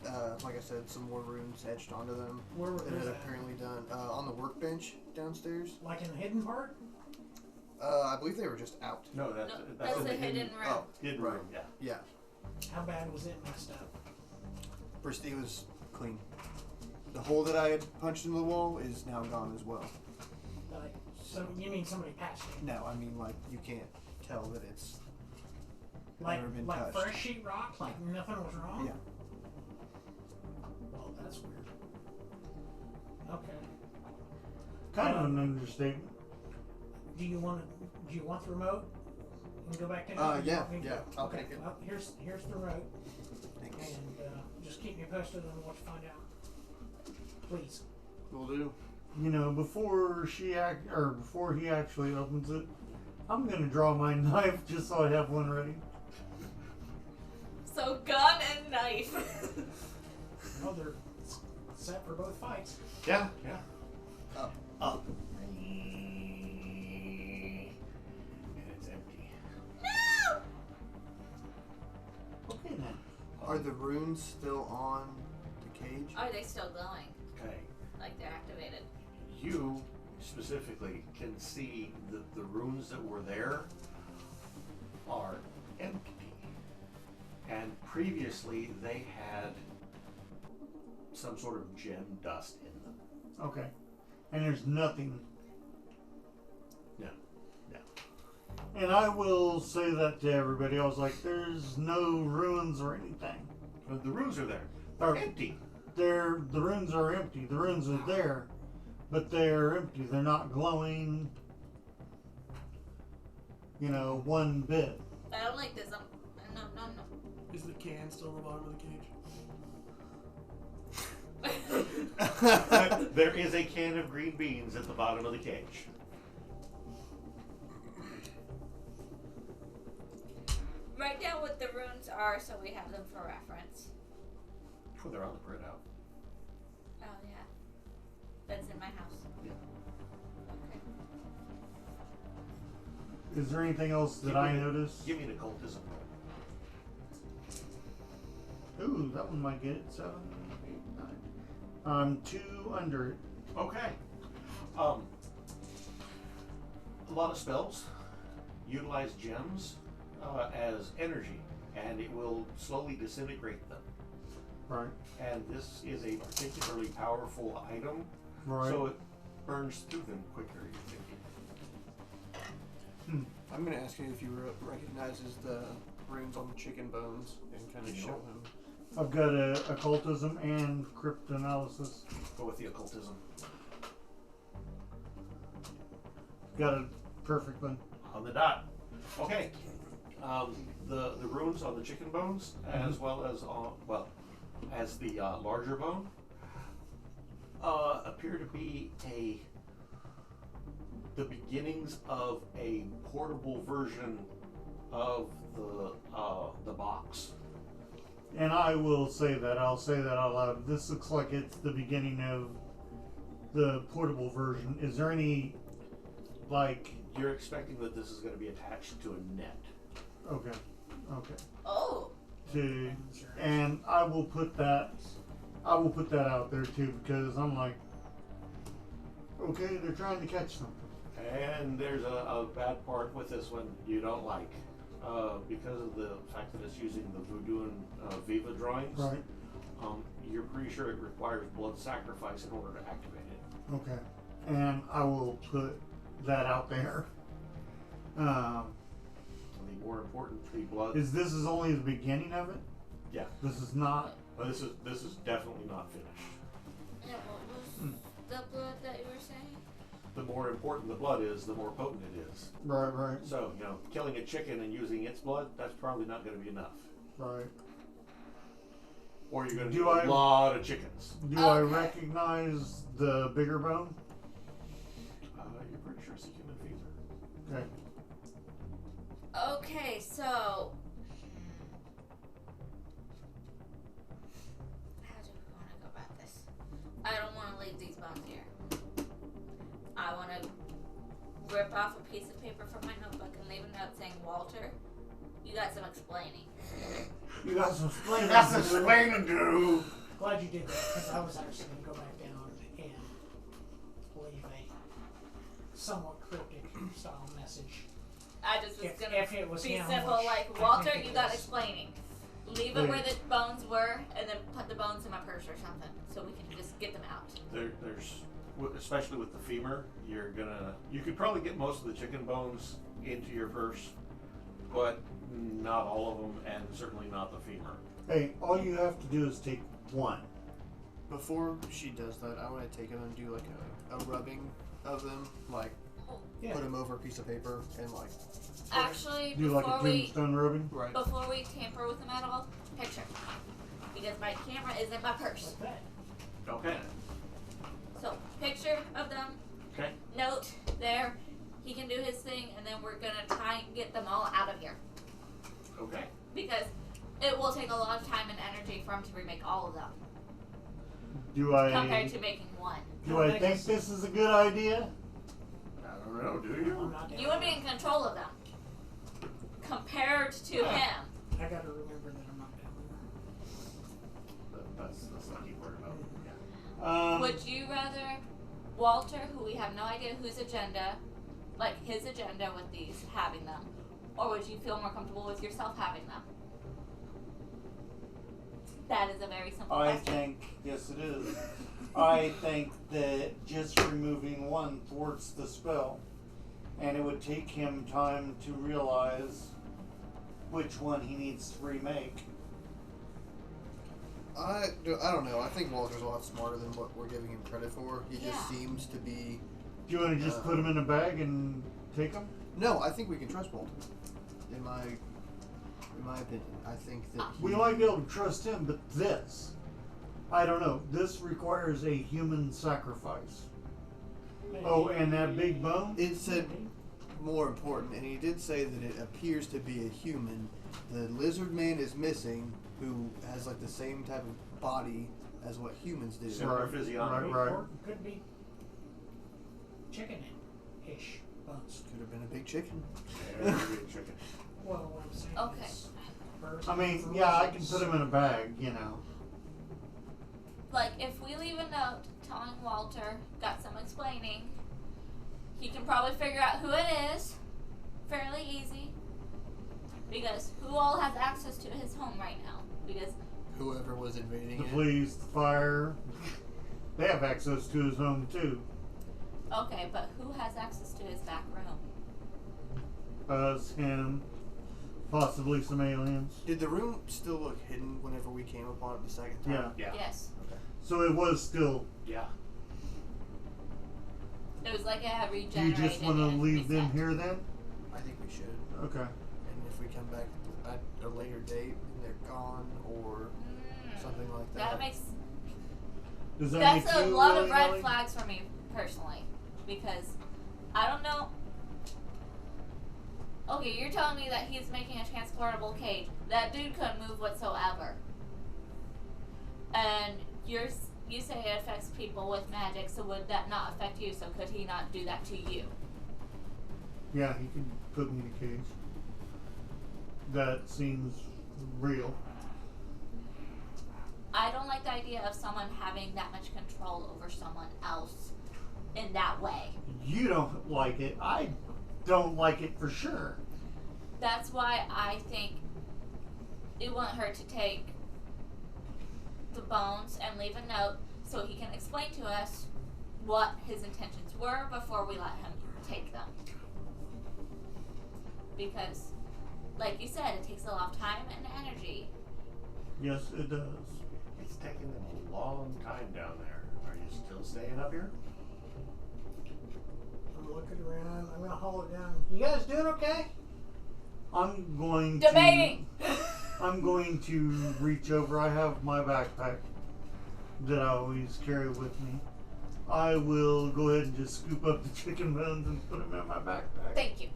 like I said, some more runes etched onto them. Where were That those had at? apparently done on the workbench downstairs. Like in the hidden part? I believe they were just out. No, No, that's in the the hidden room. Oh, hidden right. room. Yeah. Yeah, How bad was it messed up? it was clean. The hole that I had punched into the wall is now gone as well. Like, so you mean somebody patched it? No, I mean like you can't tell that it's Like never been like touched. fresh sheetrock? Like nothing was wrong? Yeah. Well, that's weird. Okay. kind of an understatement. Do you want the remote? And go back to Yeah, Okay, yeah, I'll okay. take it. Well, here's the remote, Thanks. and just keep me posted on what you find out. Please. Will do. You know, before he actually opens it, I'm gonna draw my knife just so I have one ready. So gun and knife. Oh, they're set for both fights. Yeah. Yeah. Up. And it's empty. No! Okay then. Are the runes still on the cage? Are they still glowing? Okay. Like they're activated? You specifically can see that the runes that were there are empty. And previously they had some sort of gem dust in them. Okay. And there's nothing. No. And I will say that to everybody. I was like, there's no ruins or anything. But the runes are there. Or- They're empty. The ruins are empty. The ruins are there, but they're empty. They're not glowing. You know, one bit. I don't like this. No. Is the can still in the bottom of the cage? There is a can of green beans at the bottom of the cage. Write down what the runes are so we have them for reference. Oh, they're on the printout. Oh yeah. That's in my house. Yeah. Okay. Is there anything else that I noticed? Give me an occultism roll. Ooh, that one might get it. 7, 8, 9. I'm 2 under it. Okay. A lot of spells utilize gems as energy, and it will slowly disintegrate them. Right. And this is a particularly powerful item, Right. so it burns through them quicker, you're thinking. I'm going to ask you if he recognizes the runes on the chicken bones and kind of show him. I've got occultism and cryptanalysis. Go with the occultism. Got a perfect one. On the dot. Okay. The runes on the chicken bones, as well as as the larger bone, appear to be the beginnings of a portable version of the box. And I will say that. I'll say that out loud. This looks like it's the beginning of the portable version. Is there any, like... You're expecting that this is going to be attached to a net. Okay. Okay. Oh. And I will put that out there too, because I'm like, okay, they're trying to catch something. And there's a bad part with this one you don't like. Because of the fact that it's using the Voodoo and Viva drawings, Right. You're pretty sure it requires blood sacrifice in order to activate it. Okay. And I will put that out there. The more important, the blood. This is only the beginning of it? Yeah. This is not. Well, this is definitely not finished. And what was the blood that you were saying? The more important the blood is, the more potent it is. Right. So, killing a chicken and using its blood, that's probably not going to be enough. Right. Or you're going to do a lot of chickens. Do I recognize the bigger bone? You're pretty sure it's a human feeder. Okay. Okay, so how do we want to go about this? I don't want to leave these bones here. I want to rip off a piece of paper from my notebook and leave a note saying, Walter, you got some explaining. You got some explaining. to do. Glad you did that, because I was actually going to go back down and leave a somewhat cryptic style message. I just was going to be him, simple, which like, I Walter, think it you got is. explaining. Leave it where the bones were, and then put the bones in my purse or something, so we can just get them out. There's, especially with the femur, you could probably get most of the chicken bones into your purse, but not all of them, and certainly not the femur. Hey, all you have to do is take one. Before she does that, I want to take them and do like a rubbing of them, like put them over a piece of paper and like. Actually, do like a tombstone rubbing. Right. Before we tamper with them at all, picture. Because my camera is in my purse. Okay. So, picture of them. Okay. Note there. He can do his thing, and then we're gonna try and get them all out of here. Okay. Because it will take a lot of time and energy for him to remake all of them. Compared to making one. Do I think this is a good idea? I don't know, do you? You would be in control of them. Compared to him. I gotta remember that I'm not down there. That's not keep worried about. Yeah. Would you rather Walter, who we have no idea whose agenda, like his agenda with these, having them, or would you feel more comfortable with yourself having them? That is a very simple question. Yes it is. I think that just removing one thwarts the spell. And it would take him time to realize which one he needs to remake. I don't know. I think Walter's a lot smarter than what we're giving him credit for. He just seems to be... Do you want to just put him in a bag and take him? No, I think we can trust Walter. In my opinion, I think that we might be able to trust him, but this, I don't know. This requires a human sacrifice. Oh, and that big bone? It said more important, and he did say that it appears to be a human. The lizard man is missing, who has like the same type of body as what humans do. Similar physiognomy. Right. Or it could be chicken-ish bones. Could have been a big chicken. Yeah, big chicken. Well, what I'm saying Okay. is birds I mean, and yeah, I can frozen. put him in a bag, you know. Like, if we leave a note telling Walter, got some explaining, he can probably figure out who it is fairly easy. Because who all has access to his home right now? Because Whoever was invading The it. police, the fire, they have access to his home too. okay, but who has access to his back room? Us, him, possibly some aliens. Did the room still look hidden whenever we came upon it the second time? Yeah. Yeah. Yes. So it was still. Yeah. It was like it had Do you regenerated. just want to and leave them reset. here then? I think we should. Okay. And if we come back at a later date and they're gone or something like that. That makes. Does that That's make a you lot of really red like- flags for me personally, because I don't know. Okay, you're telling me that he's making a transportable cage. That dude couldn't move whatsoever. And you say it affects people with magic, so would that not affect you? So could he not do that to you? Yeah, he can put me in a cage. That seems real. I don't like the idea of someone having that much control over someone else in that way. You don't like it. I don't like it for sure. That's why I think it wouldn't hurt to take the bones and leave a note so he can explain to us what his intentions were before we let him take them. Because, like you said, it takes a lot of time and energy. Yes, it does. It's taking them a long time down there. Are you still staying up here? I'm looking around. I'm gonna haul it down. You guys doing okay? I'm going Debating. I'm going to reach over. I have my backpack that I always carry with me. I will go ahead and just scoop up the chicken bones and put them in my backpack. Thank you.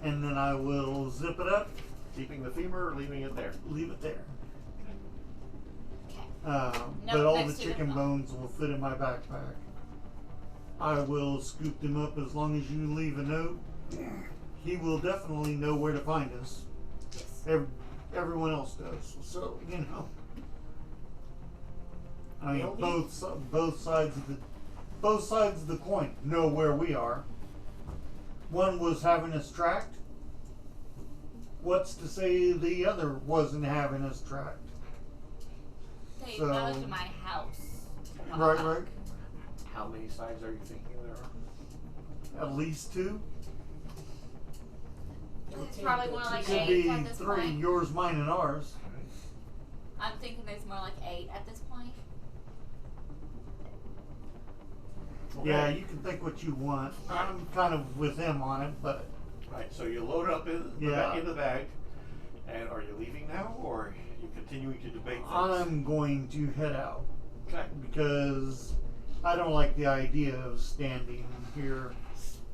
And then I will zip it up, Keeping the femur or leaving it there? leave it there. Okay. But all the next to the chicken bone. bones will fit in my backpack. I will scoop them up as long as you leave a note. He will definitely know where to find us. Yes. Everyone else does. So, you know. I mean, Really? both sides of the coin know where we are. One was having us tracked. What's to say the other wasn't having us tracked? They So- go to my house. Right. How many sides are you thinking there are? At least two. It's probably more like Could 8 be at this 3, point. yours, mine, and ours. I'm thinking there's more like 8 at this point. Okay. Yeah, you can think what you want. I'm kind of with him on it, but Right, so you load up in Yeah. in the bag, and are you leaving now, or are you continuing to debate things? I'm going to head out Okay. because I don't like the idea of standing here.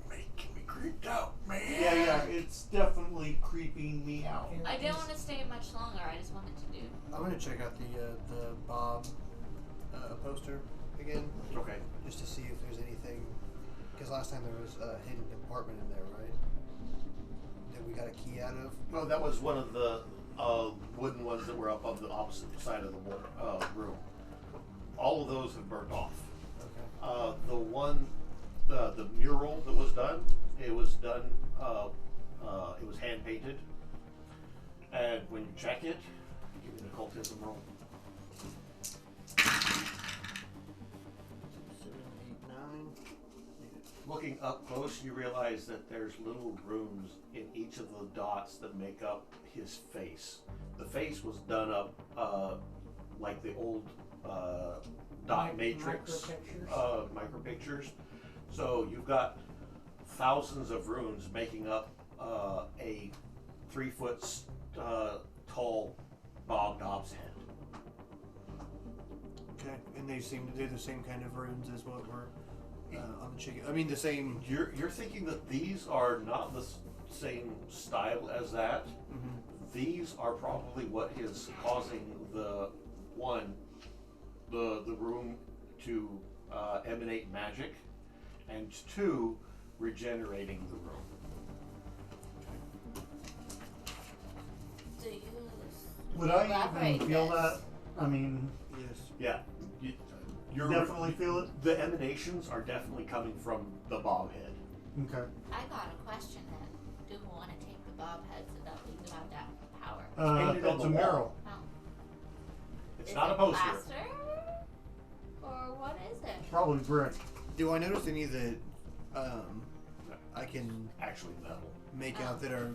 Making me creeped out, man. Yeah, it's definitely creeping me out. I didn't want to stay much longer. I just wanted to do. I'm gonna check out the Bob poster again, Okay. just to see if there's anything. Because last time there was a hidden compartment in there, right? That we got a key out of. No, that was one of the wooden ones that were up on the opposite side of the room. All of those have burnt off. Okay. The one, the mural that was done, it was done. It was hand painted, and when you check it, give me the occultism roll. 7, 8, 9. Looking up close, you realize that there's little rooms in each of the dots that make up his face. The face was done up like the old dot matrix micro pictures. So you've got thousands of runes making up a 3 foot tall Bob Dobbs head. Okay, and they seem to do the same kind of runes as what were on the chicken. I mean, the same. You're thinking that these are not the same style as that. Mhm. These are probably what is causing the room to emanate magic, and 2, regenerating the room. Do you Would I elaborate even feel this? that? I mean, Yes. Yeah, you're definitely feel it? The emanations are definitely coming from the bob head. Okay. I got a question then. Do we want to take the bob head so that we do have that power? Painted on That's the a wall. mural. Oh. It's Is not it a poster. plaster? Or what is it? Probably brick. Do I notice any of the? I can actually metal. make out that are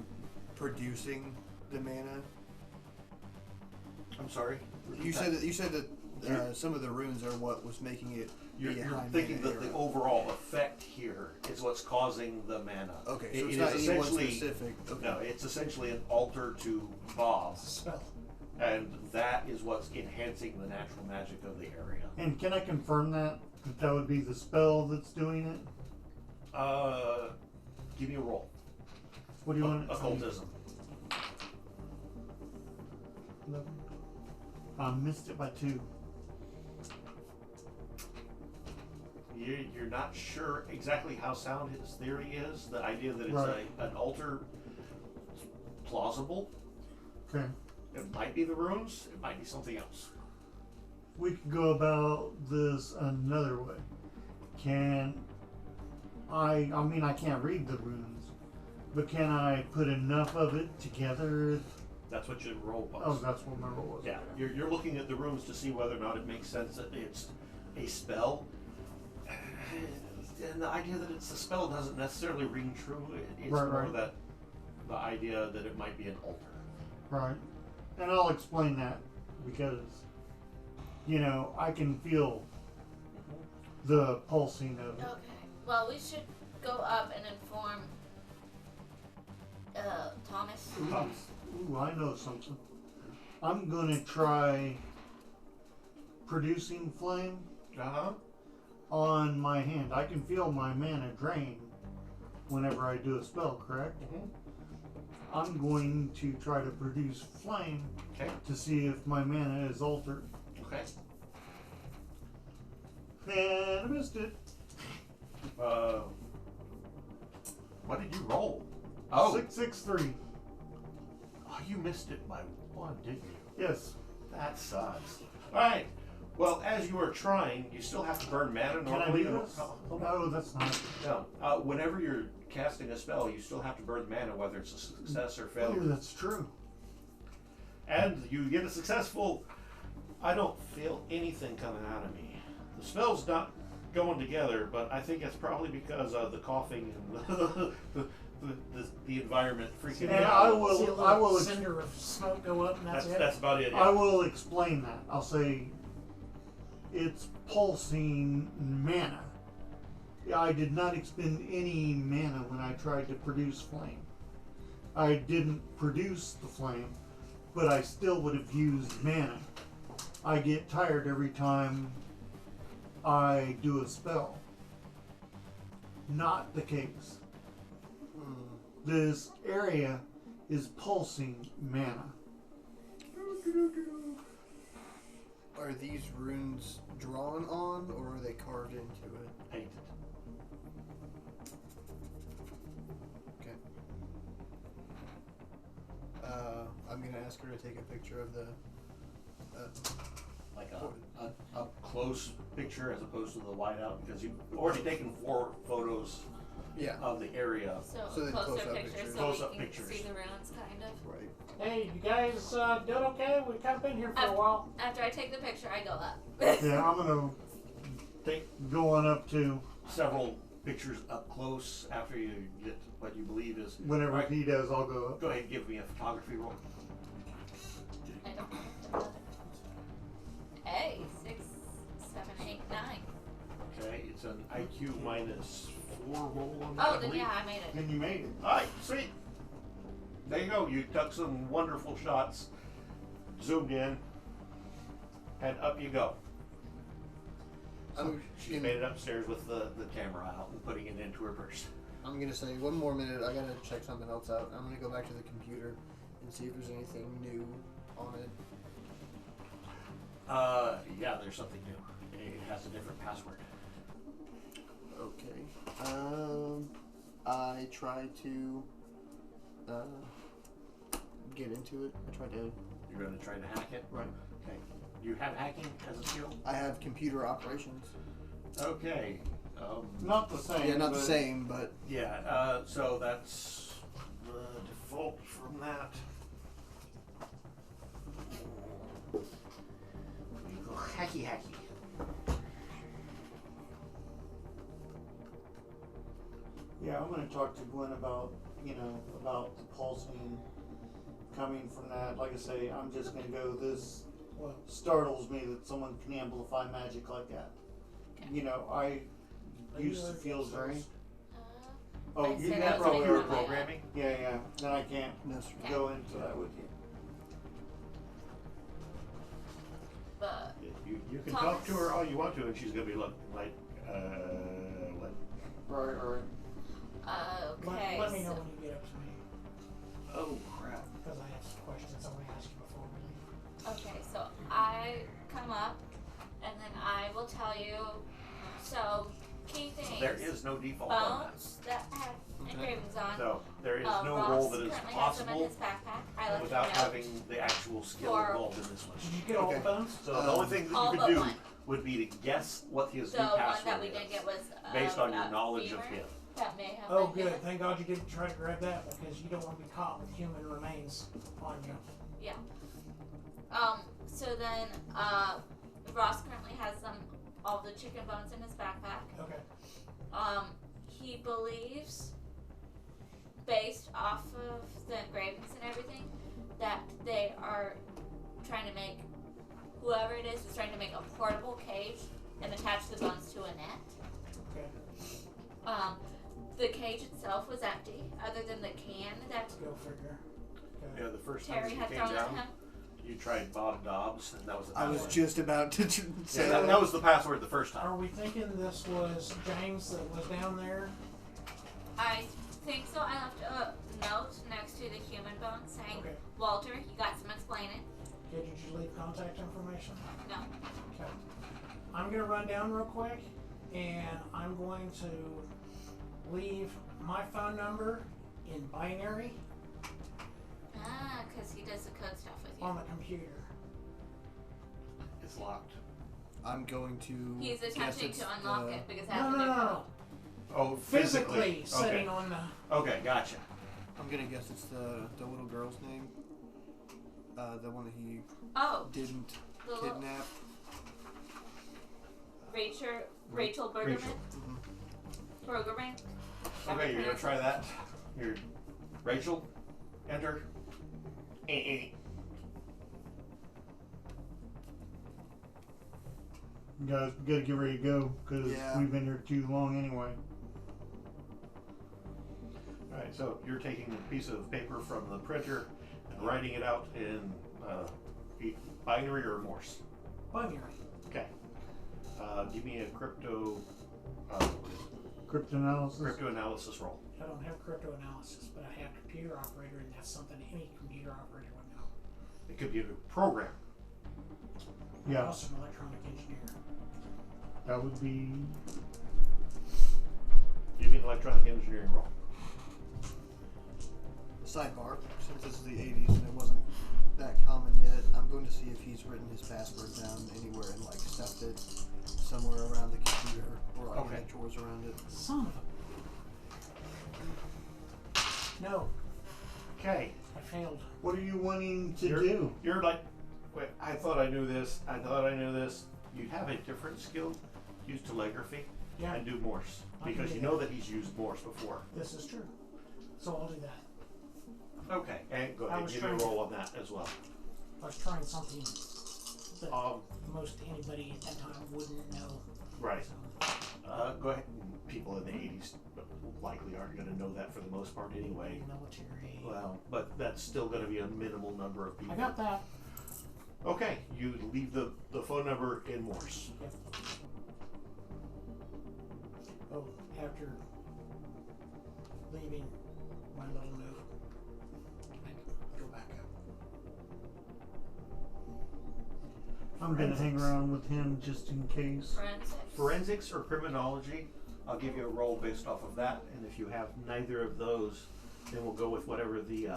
producing the mana. I'm sorry. You said that some of the runes are what was making it. You're be a high thinking mana that the era. overall effect here is what's causing the mana. Okay, so It it's is not any one essentially specific. Okay. no. It's essentially an altar to Bob, Spell. and that is what's enhancing the natural magic of the area. And can I confirm that that would be the spell that's doing it? Give me a roll. What do you want? Occultism. 11. I missed it by 2. You're not sure exactly how sound his theory is. The idea that it's Right. an altar, plausible. Okay. It might be the runes. It might be something else. We could go about this another way. Can I mean, I can't read the runes, but can I put enough of it together? That's what your roll was. Oh, that's what my roll was. Yeah, you're looking at the runes to see whether or not it makes sense that it's a spell. And the idea that it's a spell doesn't necessarily ring true. It's Right, more right. that the idea that it might be an altar. Right. And I'll explain that because, I can feel the pulsing of it. Okay. Well, we should go up and inform Thomas. Ooh, I know something. I'm gonna try producing flame on my hand. I can feel my mana drain whenever I do a spell, correct? I'm going to try to produce flame to see if my mana is altered. Okay. And I missed it. What did you roll? Oh. 663. Oh, you missed it by 1, didn't you? Yes. That sucks. All right. Well, as you are trying, you still have to burn mana Can I normally. do this? No, that's not. No. Whenever you're casting a spell, you still have to burn mana, whether it's a success or failure. Oh, that's true. And you get a successful. I don't feel anything coming out of me. The spell's not going together, but I think it's probably because of the coughing and the environment freaking And out. See a little cinder of smoke go up, and that's it. That's about it. Yeah. I will explain that. I'll say it's pulsing mana. I did not expend any mana when I tried to produce flame. I didn't produce the flame, but I still would have used mana. I get tired every time I do a spell. Not the case. This area is pulsing mana. Are these runes drawn on, or are they carved into it? Painted. Okay. I'm gonna ask her to take a picture of the. Like a close picture as opposed to the wide out, because you've already taken 4 photos of the area. So then closer close-up pictures so Close-up we can pictures. see the runes, kind of. Right. Hey, you guys doing okay? We've kind of been here for a while. After I take the picture, I go up. Yeah, I'm gonna Take going up to several pictures up close after you get what you believe is. whenever Right. he does, I'll go up. Go ahead and give me a photography roll. I don't have to. Hey, 6, 7, 8, 9. Okay, it's an IQ -4 roll on that. Oh, I then believe. yeah, I made it. And you made it. All right, sweet. There you go. You took some wonderful shots, zoomed in, and up you go. She made it upstairs with the camera out and putting it into her purse. I'm gonna say 1 more minute. I gotta check something else out. I'm gonna go back to the computer and see if there's anything new on it. Yeah, there's something new. It has a different password. Okay. I tried to get into it. I tried to. You're going to try to hack it? Right. Okay. You have hacking as a skill? I have computer operations. Okay. Not the same. Yeah, not the but- same, but Yeah, so that's the default from that. You go hacky. Yeah, I'm going to talk to Gwen about, about the pulsing coming from that. Like I say, I'm just going to go, this Well, startles me that someone can amplify magic like that. I used to feel very... Oh, I'd you say can that was probably making were my way up. programming. Yeah. Then I can't No, sir. go into that with you. But You can talk to her all you want to, and she's gonna be like, what? Right. okay. let me know so- when you get up to me, Oh crap! because I have some questions I want to ask you before we leave. Okay, so I come up, and then I will tell you. So key things. There is no default on that. bones that have engravings on. So there is no Ross roll that is currently has them in possible his backpack. I left without a note. having the actual skill For- involved in this one. Did you get all the Okay. bones? So the only thing that all you but could do one. would be to guess what his The new one password that we is, didn't get was based on your that knowledge of femur him. That may have Oh, been good. him. Thank God you didn't try to grab that because you don't want to be caught with human remains on you. Yeah. So then, Ross currently has all the chicken bones in his backpack. Okay. He believes, based off of the engravings and everything, that they are trying to make, whoever it is trying to make a portable cage and attach the bones to a net. Okay. The cage itself was empty, other than the can that Go figure. Okay. Yeah, the first time Terry you had came thrown at down, him. you tried Bob Dobbs, and that was the I was password. just about to say Yeah, that was the password the first time. Are we thinking this was James that was down there? I think so. I left a note next to the human bones saying, Okay. Walter, you got some explaining. Okay, did you leave contact information? No. Okay. I'm going to run down real quick, and I'm going to leave my phone number in binary Because he does the code stuff with you. on the computer. It's locked. I'm going to. He's guess attempting it's to unlock the- it because it No, has no, a new no, code. no. Oh, Physically sitting Okay. on the... Okay, gotcha. I'm gonna guess it's the little girl's name. The one that he Oh, didn't the little kidnap. Rachel Bergerman. Rachel. Bergerman. Okay, you're gonna try that. You're Rachel. Enter. You guys gotta get ready to go because Yeah. we've been here too long anyway. Alright, so you're taking a piece of paper from the printer and writing it out in binary or Morse. Binary. Okay. Give me a cryptoanalysis roll. I don't have crypto analysis, but I have computer operator, and that's something any computer operator would know. A computer program. I'm Yeah, also an electronic engineer. that would be. Give me an electronic engineering roll. Sidebar: since this is the '80s and it wasn't that common yet, I'm going to see if he's written his password down anywhere and like stuffed it somewhere around the computer or like in Okay. the drawers around it. Son of a... No, Okay. I failed. What are you wanting to You're- do? You're like, wait, I thought I knew this. I thought I knew this. You have a different skill. Use telegraphy Yeah, and do Morse. I can Because do you know that. that he's used Morse before. this is true. So I'll do that. Okay. And go I ahead and was give me a trying to- roll on that as well. I was trying something that most anybody at that time wouldn't know. Right. So, Go ahead. People in the 80s likely aren't going to know that for the most part anyway. military. Well, but that's still going to be a minimal number of people. I got that. Okay, you leave the phone number in Morse. Yep. Oh, after leaving my little note, I go back up. I'm gonna hang around with him just in case. Forensics. Forensics or criminology, I'll give you a roll based off of that, and if you have neither of those, then we'll go with whatever the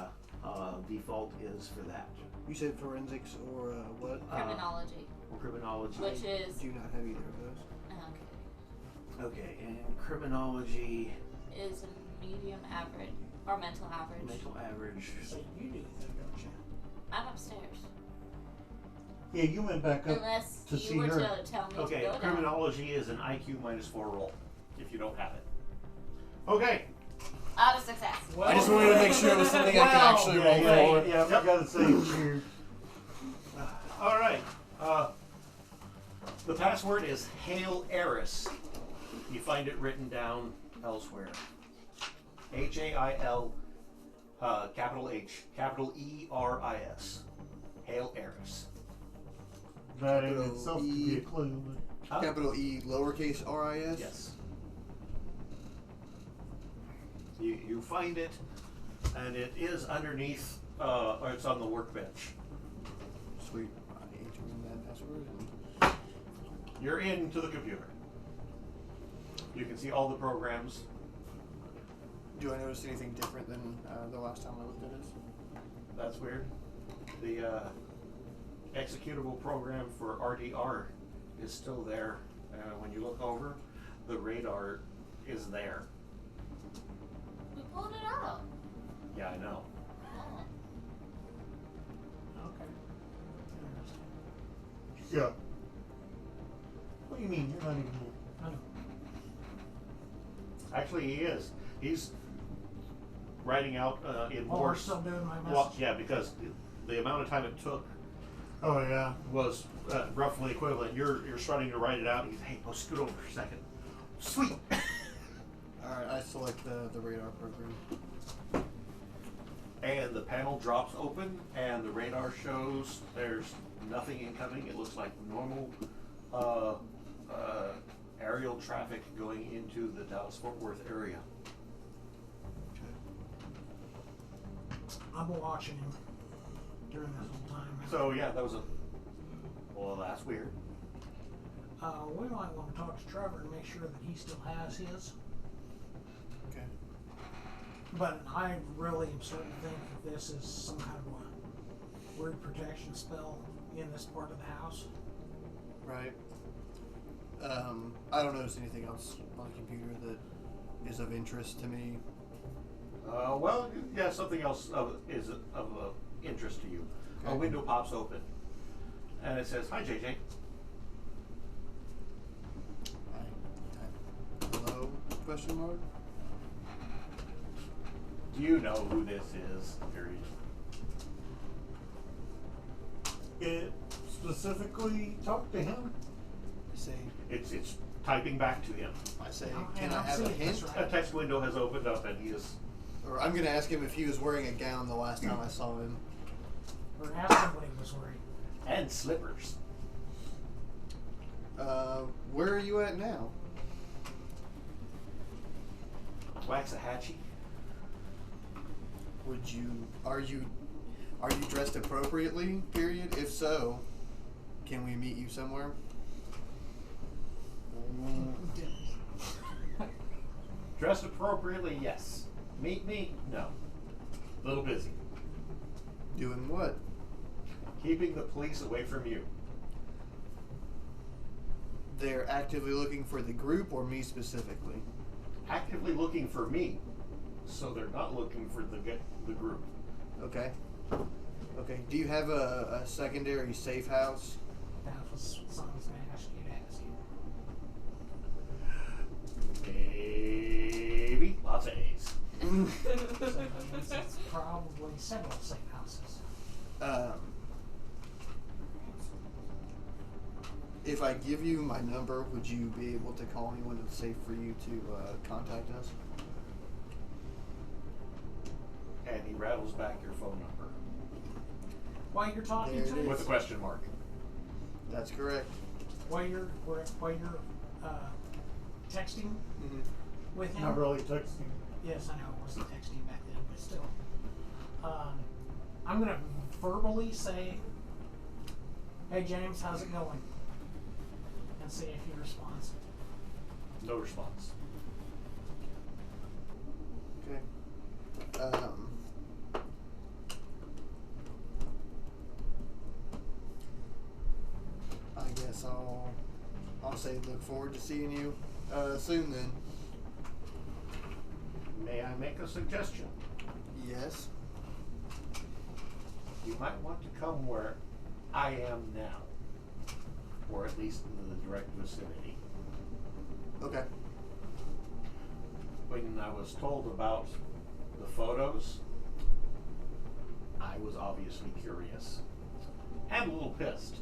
default is for that. You said forensics or what? Criminology, Or criminology. which is Do you not have either of those? Okay, and criminology, is a medium average or mental average. mental average. So you do that, don't you? I'm upstairs. Yeah, you went back up. Unless to you see were her. to tell me to Okay, go down. criminology is an IQ -4 roll, if you don't have it. Okay, Out of success. Well, I just wanted to make sure it was something I could actually roll for. Yeah, I gotta say cheer. All right. The password is Hail Eris. You find it written down elsewhere. Hail, capital H, capital ERIS. Hail Eris. That in Capital itself could E. be a clue. Huh? Capital E, lowercase RIS? Yes. You find it, and it is underneath, or it's on the workbench. Sweet. I'm entering that password. And You're into the computer. You can see all the programs. do I notice anything different than the last time I looked at this? That's weird. The executable program for RDR is still there. When you look over, the radar is there. We pulled it out. Yeah, I know. Oh. Okay. Interesting. Yeah. What do you mean? You're not even here. I know. Actually, he is. He's writing out in Oh, we're Morse. still doing my message. Well, yeah, because the amount of time it took Oh yeah. was roughly equivalent. You're starting to write it out. He's, hey, let's scoot over for a second. Sweet. Alright, I select the radar program. And the panel drops open, and the radar shows there's nothing incoming. It looks like normal aerial traffic going into the Dallas-Fort Worth area. I'm watching him during this whole time. So yeah, that was a. Well, that's weird. We might want to talk to Trevor and make sure that he still has his. Okay. But I really am starting to think that this is some kind of a word protection spell in this part of the house. Right. I don't notice anything else on the computer that is of interest to me. Well, yeah, something else is of interest to you. A Okay. window pops open, and it says, "Hi, JJ." Hello? Question mark? Do you know who this is? Period. It specifically talked to him. I say, It's typing back to him. can I I'm have a seeing this, hint? A text window has opened up, and he is. Or I'm gonna ask him if he was wearing a gown the last time I saw him. Or ask him what he was wearing. And slippers. Where are you at now? Waxahachie. Are you dressed appropriately? Period. If so, can we meet you somewhere? Dressed appropriately, yes. Meet me? No. Little busy. Doing what? Keeping the police away from you. They're actively looking for the group or me specifically? Actively looking for me, so they're not looking for the group. Okay. Okay. Do you have a secondary safe house? That was something I was going to ask you to ask you. Maybe lattes. So that means it's probably several safe houses. If I give you my number, would you be able to call me when it's safe for you to contact us? And he rattles back your phone number While you're talking There it to is. with a question mark. That's correct. while you're texting Mm-hmm. with him. Not really texting. Yes, I know it wasn't texting back then, but still. I'm gonna verbally say, "Hey James, how's it going?" and see if he responds. No response. Okay. I guess I'll say look forward to seeing you soon then. May I make a suggestion? Yes. You might want to come where I am now, or at least in the direct vicinity. Okay. When I was told about the photos, I was obviously curious and a little pissed.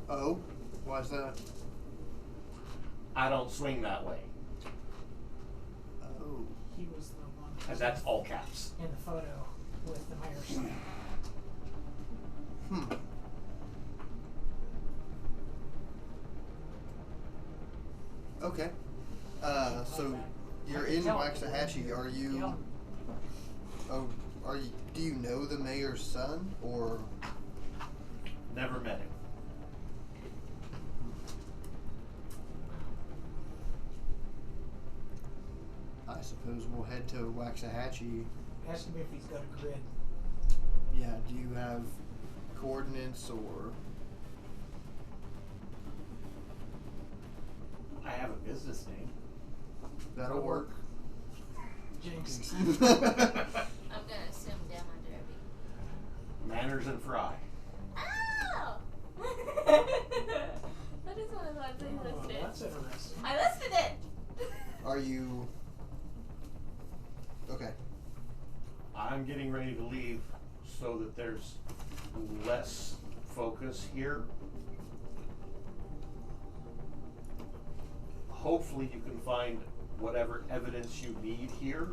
Oh, why's that? I don't swing that way. Oh. He was the one And that's all caps. in the photo with the mayor's son. Okay. So you're in Waxahachie. Are you? Yeah. Oh, are you? Do you know the mayor's son, or? Never met him. I suppose we'll head to Waxahachie. Ask him if he's got a grid. Yeah. Do you have coordinates or? I have a business name. That'll work. Jinx. I'm gonna assume Demo Derby. Manners and Fry. Oh! That is one of the ones I Oh, listed. that's interesting. I listed it! Are you? Okay. I'm getting ready to leave so that there's less focus here. Hopefully you can find whatever evidence you need here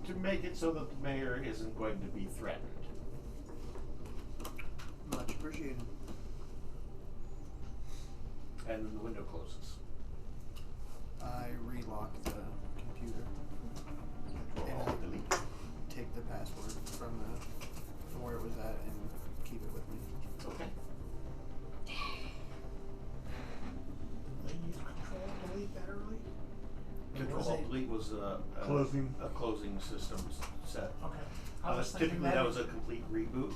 to make it so that the mayor isn't going to be threatened. Much appreciated. And then the window closes. I relock the computer. Control Alt Delete. Take the password from where it was at and keep it with me. Okay. They use Control Delete that early? Control Was Alt it- Delete was Closing. a closing system set. Okay. I was thinking Typically that was a complete reboot.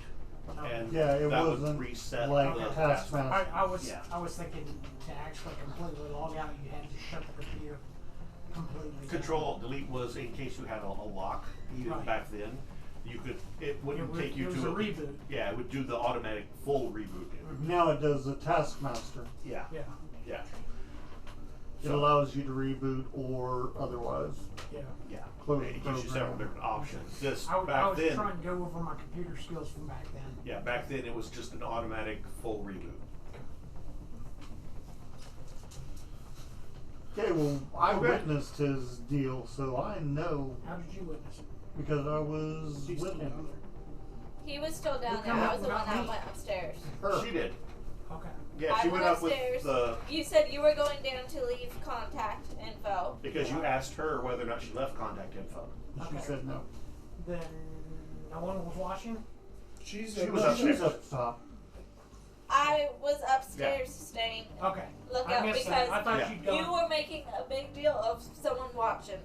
And Yeah, it that would wasn't reset like the Taskmaster. I was thinking to actually completely log out, you had to shut the computer completely. Control down. Alt Delete was in case you had a lock. Even Right. back then, you could. It wouldn't take you it was to a reboot. Yeah, it would do the automatic full reboot. Now it does the Taskmaster. Yeah, Yeah, yeah, It allows you to reboot or otherwise yeah. yeah. close It the gives you several program. different options. This I back was then, trying to go over my computer skills from back then. yeah, back then it was just an automatic full reboot. Okay, well, I Okay. witnessed his deal, so I know How did you witness it? because I was She's with still him. down there. He was still down Who there. come I up was the one without that me? went upstairs. Her. She did. Okay. Yeah, she I went went up with upstairs. the You said you were going down to leave contact info. because you asked her whether or not she left contact info. She Okay. said no. Then no one was watching? She was She's upstairs. up top. I was upstairs staying Okay. look I out missed because that. I thought Yeah. you'd gone. you were making a big deal of someone watching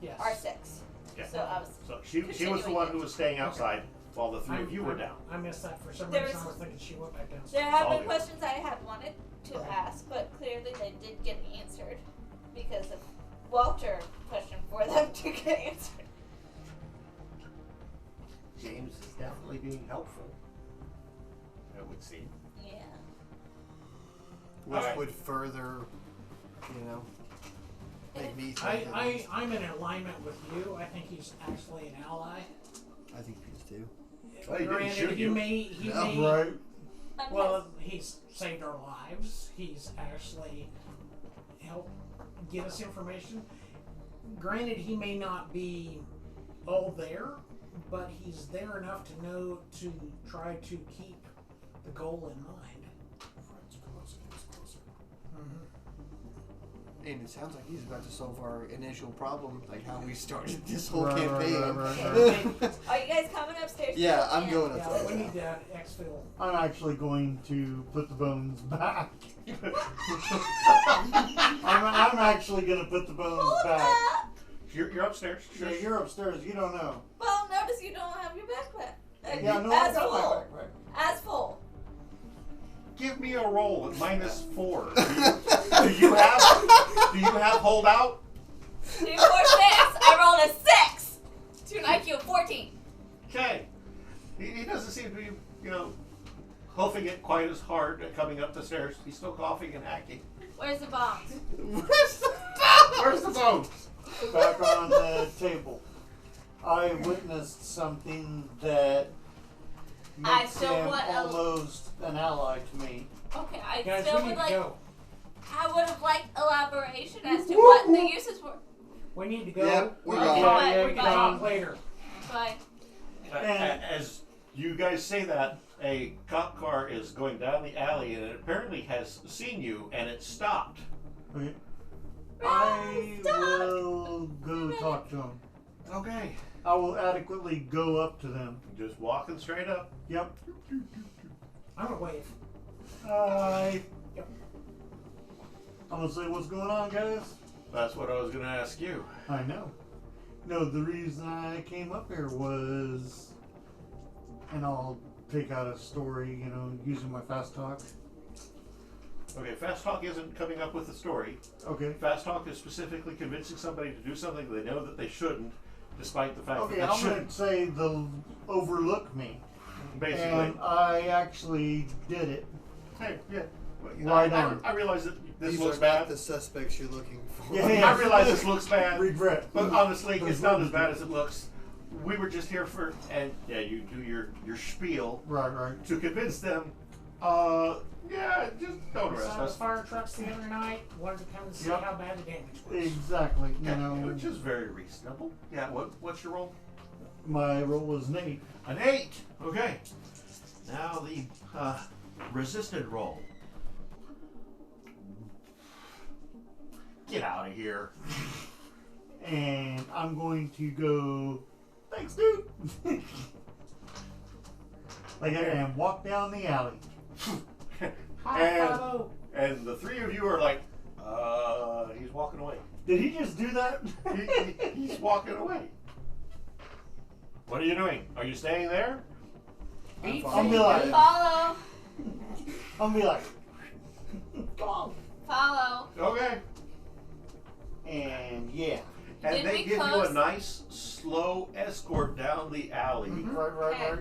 Yes. R6. Yeah. So I was So she was the one who was staying outside while the three of you were down. I missed that for some There reason. I was- was thinking she went back downstairs. There have all been good. questions I had wanted to Okay. ask, but clearly they did get answered because of Walter pushing for them to get answered. James is definitely being helpful. I would see. Yeah. Which Alright. would further, make me think that he's- I'm in alignment with you. I think he's actually an ally. I think he's too. Well, he didn't Granted, shoot he you. may Right. well, he's saved our lives. He's actually helped get us information. Granted, he may not be all there, but he's there enough to know to try to keep the goal in mind. And it sounds like he's about to solve our initial problem, like how we started this whole Right, campaign. right. Are you guys coming upstairs? Yeah, I'm going Yeah, upstairs. we need to exfil. I'm actually going to put the bones back. I'm actually going to put the bones Hold back. up! You're upstairs. Yeah, you're upstairs. You don't know. Well, notice you don't have your backpack. Yeah, no, I As got my full. backpack. As full. Give me a roll at -4. Do you have holdout? 2, 4, 6. I rolled a 6 to an IQ of 14. Okay. He doesn't seem to be, hoofing it quite as hard coming up the stairs. He's still coughing and hacking. Where's the bombs? Where's the bones? back on the table. I witnessed something that I makes still him want a- almost an ally to me. Okay, I Guys, still we would need to like. go. I would have liked elaboration as to what the uses were. We need to go. Yep, we're we gone. can talk, we can Yeah, talk later. Bye. As you guys say that, a cop car is going down the alley and it apparently has seen you and it stopped. Okay. I will go talk to him. Okay. I will adequately go up to them. Just walking straight up. Yep. I'm gonna wave. Hi. Yep. I'm gonna say, what's going on, guys? That's what I was going to ask you. I know. No, the reason I came up here was, and I'll take out a story, using my fast talk. Okay, fast talk isn't coming up with a story. Okay. Fast talk is specifically convincing somebody to do something they know that they shouldn't, despite the fact Okay, that they I'm shouldn't. gonna say they'll overlook me. Basically. And I actually did it. Hey, yeah. Right on. I realize that this These looks are bad. not the suspects you're looking for. Yeah. I realize this looks bad. Regret. But honestly, it's not as bad as it looks. We were just here for, and yeah, you do your spiel Right. to convince them. Yeah, just don't arrest Saw the us. fire trucks the other night. Wanted to come and see Yep. how bad the damage was. Exactly. Which is very reasonable. Yeah. What's your roll? My roll was an 8. An 8. Okay. Now the resisted roll. Get out of here. And I'm going to go, thanks, dude. Like I am, walk down the alley. And the three of you are like, he's walking away. Did he just do that? He's walking away. What are you doing? Are you staying there? I'll be like, Follow. come on. Follow. Okay. And yeah. And Did they we give you close? a nice, slow escort down the alley. Right.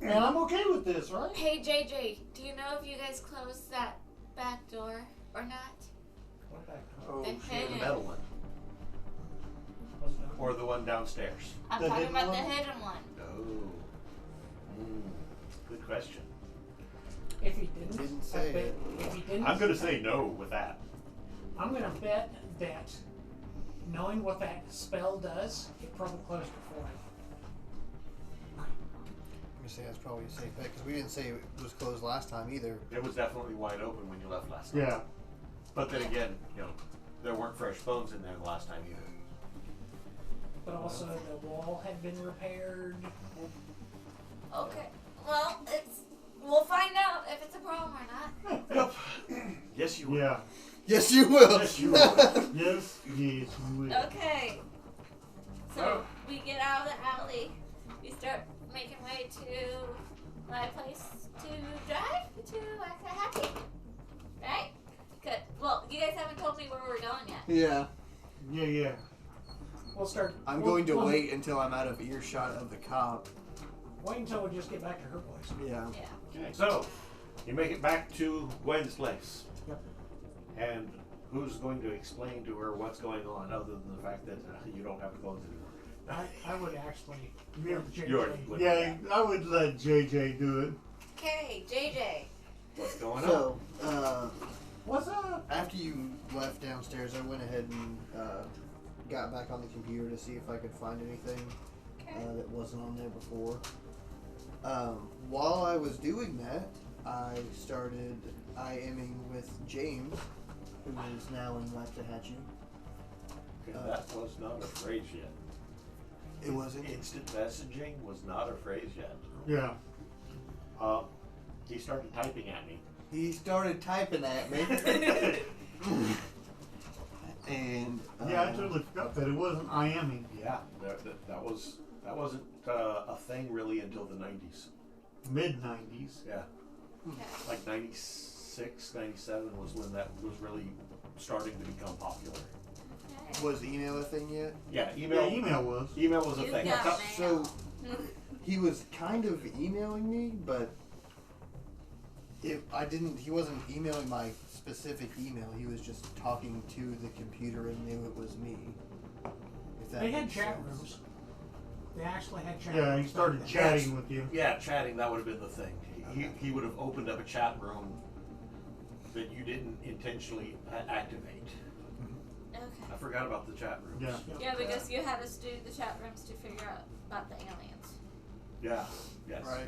And I'm okay with this, right? Hey JJ, do you know if you guys closed that back door or not? Oh, The The hidden. metal one. Or the one downstairs. I'm The talking hidden about one? the hidden one. Oh. Good question. If he didn't, Didn't I say bet, it. if he didn't, I'm going to say no with that. I'm gonna bet that knowing what that spell does, it probably closed it for him. I'm gonna say that's probably a safe bet because we didn't say it was closed last time either. It was definitely wide open when you left last time. Yeah. But then again, there weren't fresh bones in there the last time either. But also the wall had been repaired. Okay. Well, we'll find out if it's a problem or not. Yep. Yes, you will. Yeah. Yes, you will. Yes, you will. Yes, we will. Okay. So we get out of the alley. We start making way to my place to drive to Waxahachie. Right? Good. Well, you guys haven't told me where we're going yet. Yeah. Yeah. We'll start. I'm we'll- going to we'll- wait until I'm out of earshot of the cop. Wait until we just get back to her place. Yeah. Yeah. Okay, so you make it back to Gwen's place. Yep. And who's going to explain to her what's going on other than the fact that you don't have clothes anymore? I would actually. Yeah. JJ. Yeah, I would let JJ do it. Okay, JJ. What's going on? So, What's up? after you left downstairs, I went ahead and got back on the computer to see if I could find anything that wasn't on there before. While I was doing that, I started IMing with James, who is now in Waxahachie. Okay, that was not a phrase yet. It wasn't. Instant messaging was not a phrase yet. Yeah. He started typing at me. He started typing at me. And Yeah, I totally forgot that. It wasn't IMing. Yeah, that wasn't a thing really until the 90s. Mid-90s. Yeah. Like 96, 97 was when that was really starting to become popular. was email a thing yet? Yeah, email. Yeah, email was. Email was a You thing. got So he was kind of emailing me, but he wasn't emailing my specific email. He was just talking to the computer and knew it was me. that They had makes chat sense. rooms. They actually had chat Yeah, rooms. he started back then. chatting with you. Yeah, chatting, that would have been the thing. He would have opened up a chat room that you didn't intentionally activate. Okay. I forgot about the chat rooms. Yeah. Yeah, because you had us do the chat rooms to figure out about the aliens. Yeah, yes. Right.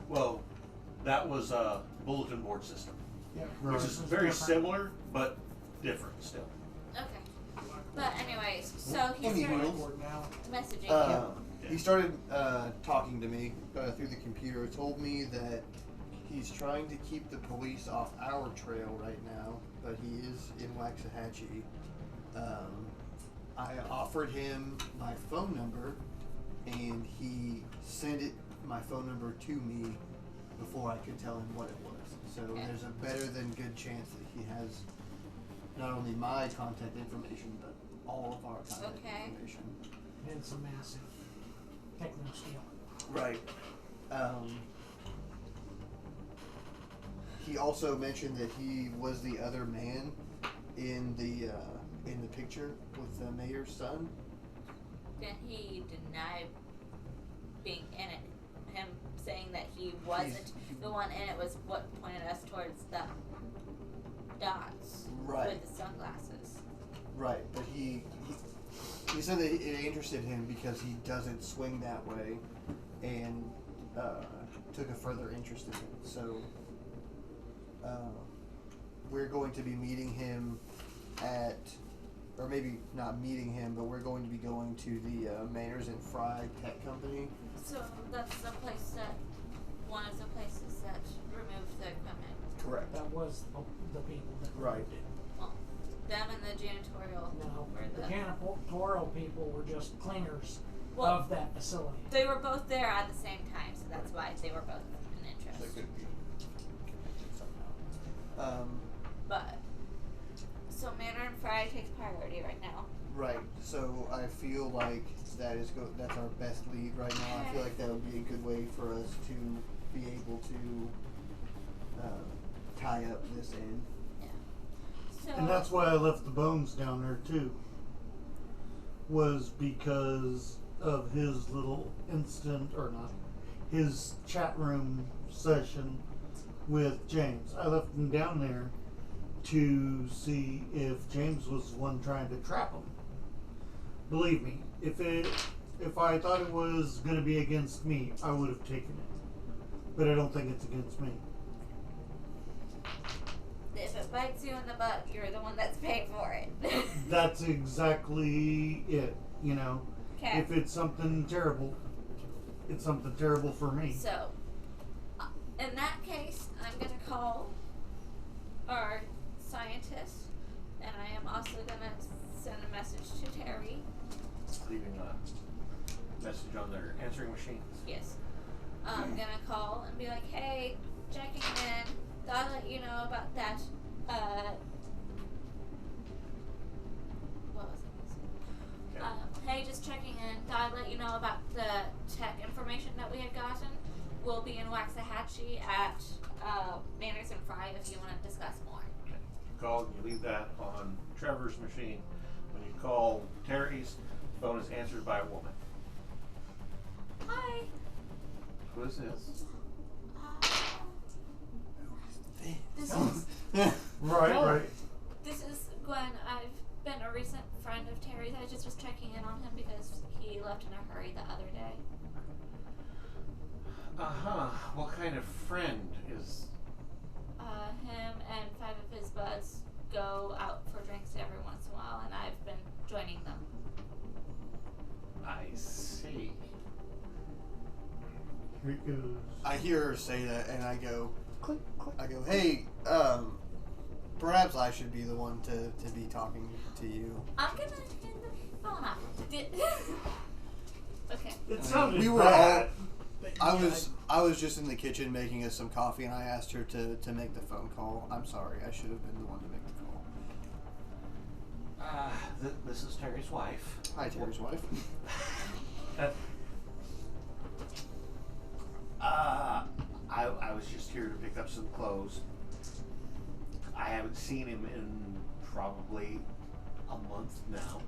Well, that was a bulletin board system, Yeah. Right. which is very similar, but different still. Okay. But anyways, so he Anyway. started Board now. messaging you. He started talking to me through the computer. Told me that he's trying to keep the police off our trail right now, but he is in Waxahachie. I offered him my phone number, and he sent my phone number to me before I could tell him what it was. So Okay. there's a better than good chance that he has not only my contact information, but all of our contact Okay. information. And some massive techno skill. Right. He also mentioned that he was the other man in the picture with the mayor's son. Then he denied being in it. Him saying that he wasn't the one in it was what pointed us towards the dots Right. with the sunglasses. Right, but he said that it interested him because he doesn't swing that way, and took a further interest in it. So we're going to be meeting him at, or maybe not meeting him, but we're going to be going to the Manners and Fry Tech Company. So that's the place that one of the places that removed the equipment. Correct. That was the people that Right. removed it. Well, them and the janitorial No, were the the. janitorial people were just cleaners Well, of that facility. They were both there at the same time, so that's why they were both an interest. So it could be somehow. But so Manor and Fry takes priority right now. Right. So I feel like that's our best lead right now. I feel like that would be a good way for us to be able to tie up this end. So And that's why I left the bones down there too. Was because of his little instant, or not, his chat room session with James. I left him down there to see if James was the one trying to trap him. Believe me, if I thought it was going to be against me, I would have taken it. But I don't think it's against me. if it bites you in the butt, you're the one that's paying for it. That's exactly it, you know. Okay. If it's something terrible, it's something terrible for me. So, in that case, I'm going to call our scientist, and I am also going to send a message to Terry. Leaving a message on their answering machines. Yes. I'm going to call and be like, hey, checking in. Thought I'd let you know about that. What was it? Okay. Hey, just checking in. Thought I'd let you know about the tech information that we had gotten. We'll be in Waxahachie at Manners and Fry if you want to discuss more. Okay. You call and you leave that on Trevor's machine. When you call Terry's, the phone is answered by a woman. Hi. Who is this? This is Right. this is Gwen. I've been a recent friend of Terry's. I just was checking in on him because he left in a hurry the other day. Uh-huh. What kind of friend is... Him and 5 of his buds go out for drinks every once in a while, and I've been joining them. I see. Here it goes. I hear her say that, and I go, click, click. I go, hey, perhaps I should be the one to be talking to you. I'm gonna hand the phone off. Okay. It sounded We were bad. I was just in the kitchen making us some coffee, and I asked her to make the phone call. I'm sorry, I should have been the one to make the call. This is Terry's wife. Hi, Terry's wife. I was just here to pick up some clothes. I haven't seen him in probably a month now.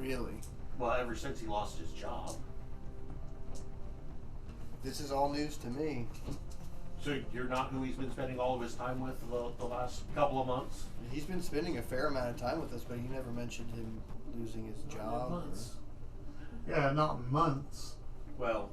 Really? Well, ever since he lost his job. This is all news to me. So you're not who he's been spending all of his time with the last couple of months? He's been spending a fair amount of time with us, but he never mentioned him losing his job. Months. Yeah, not months. Well,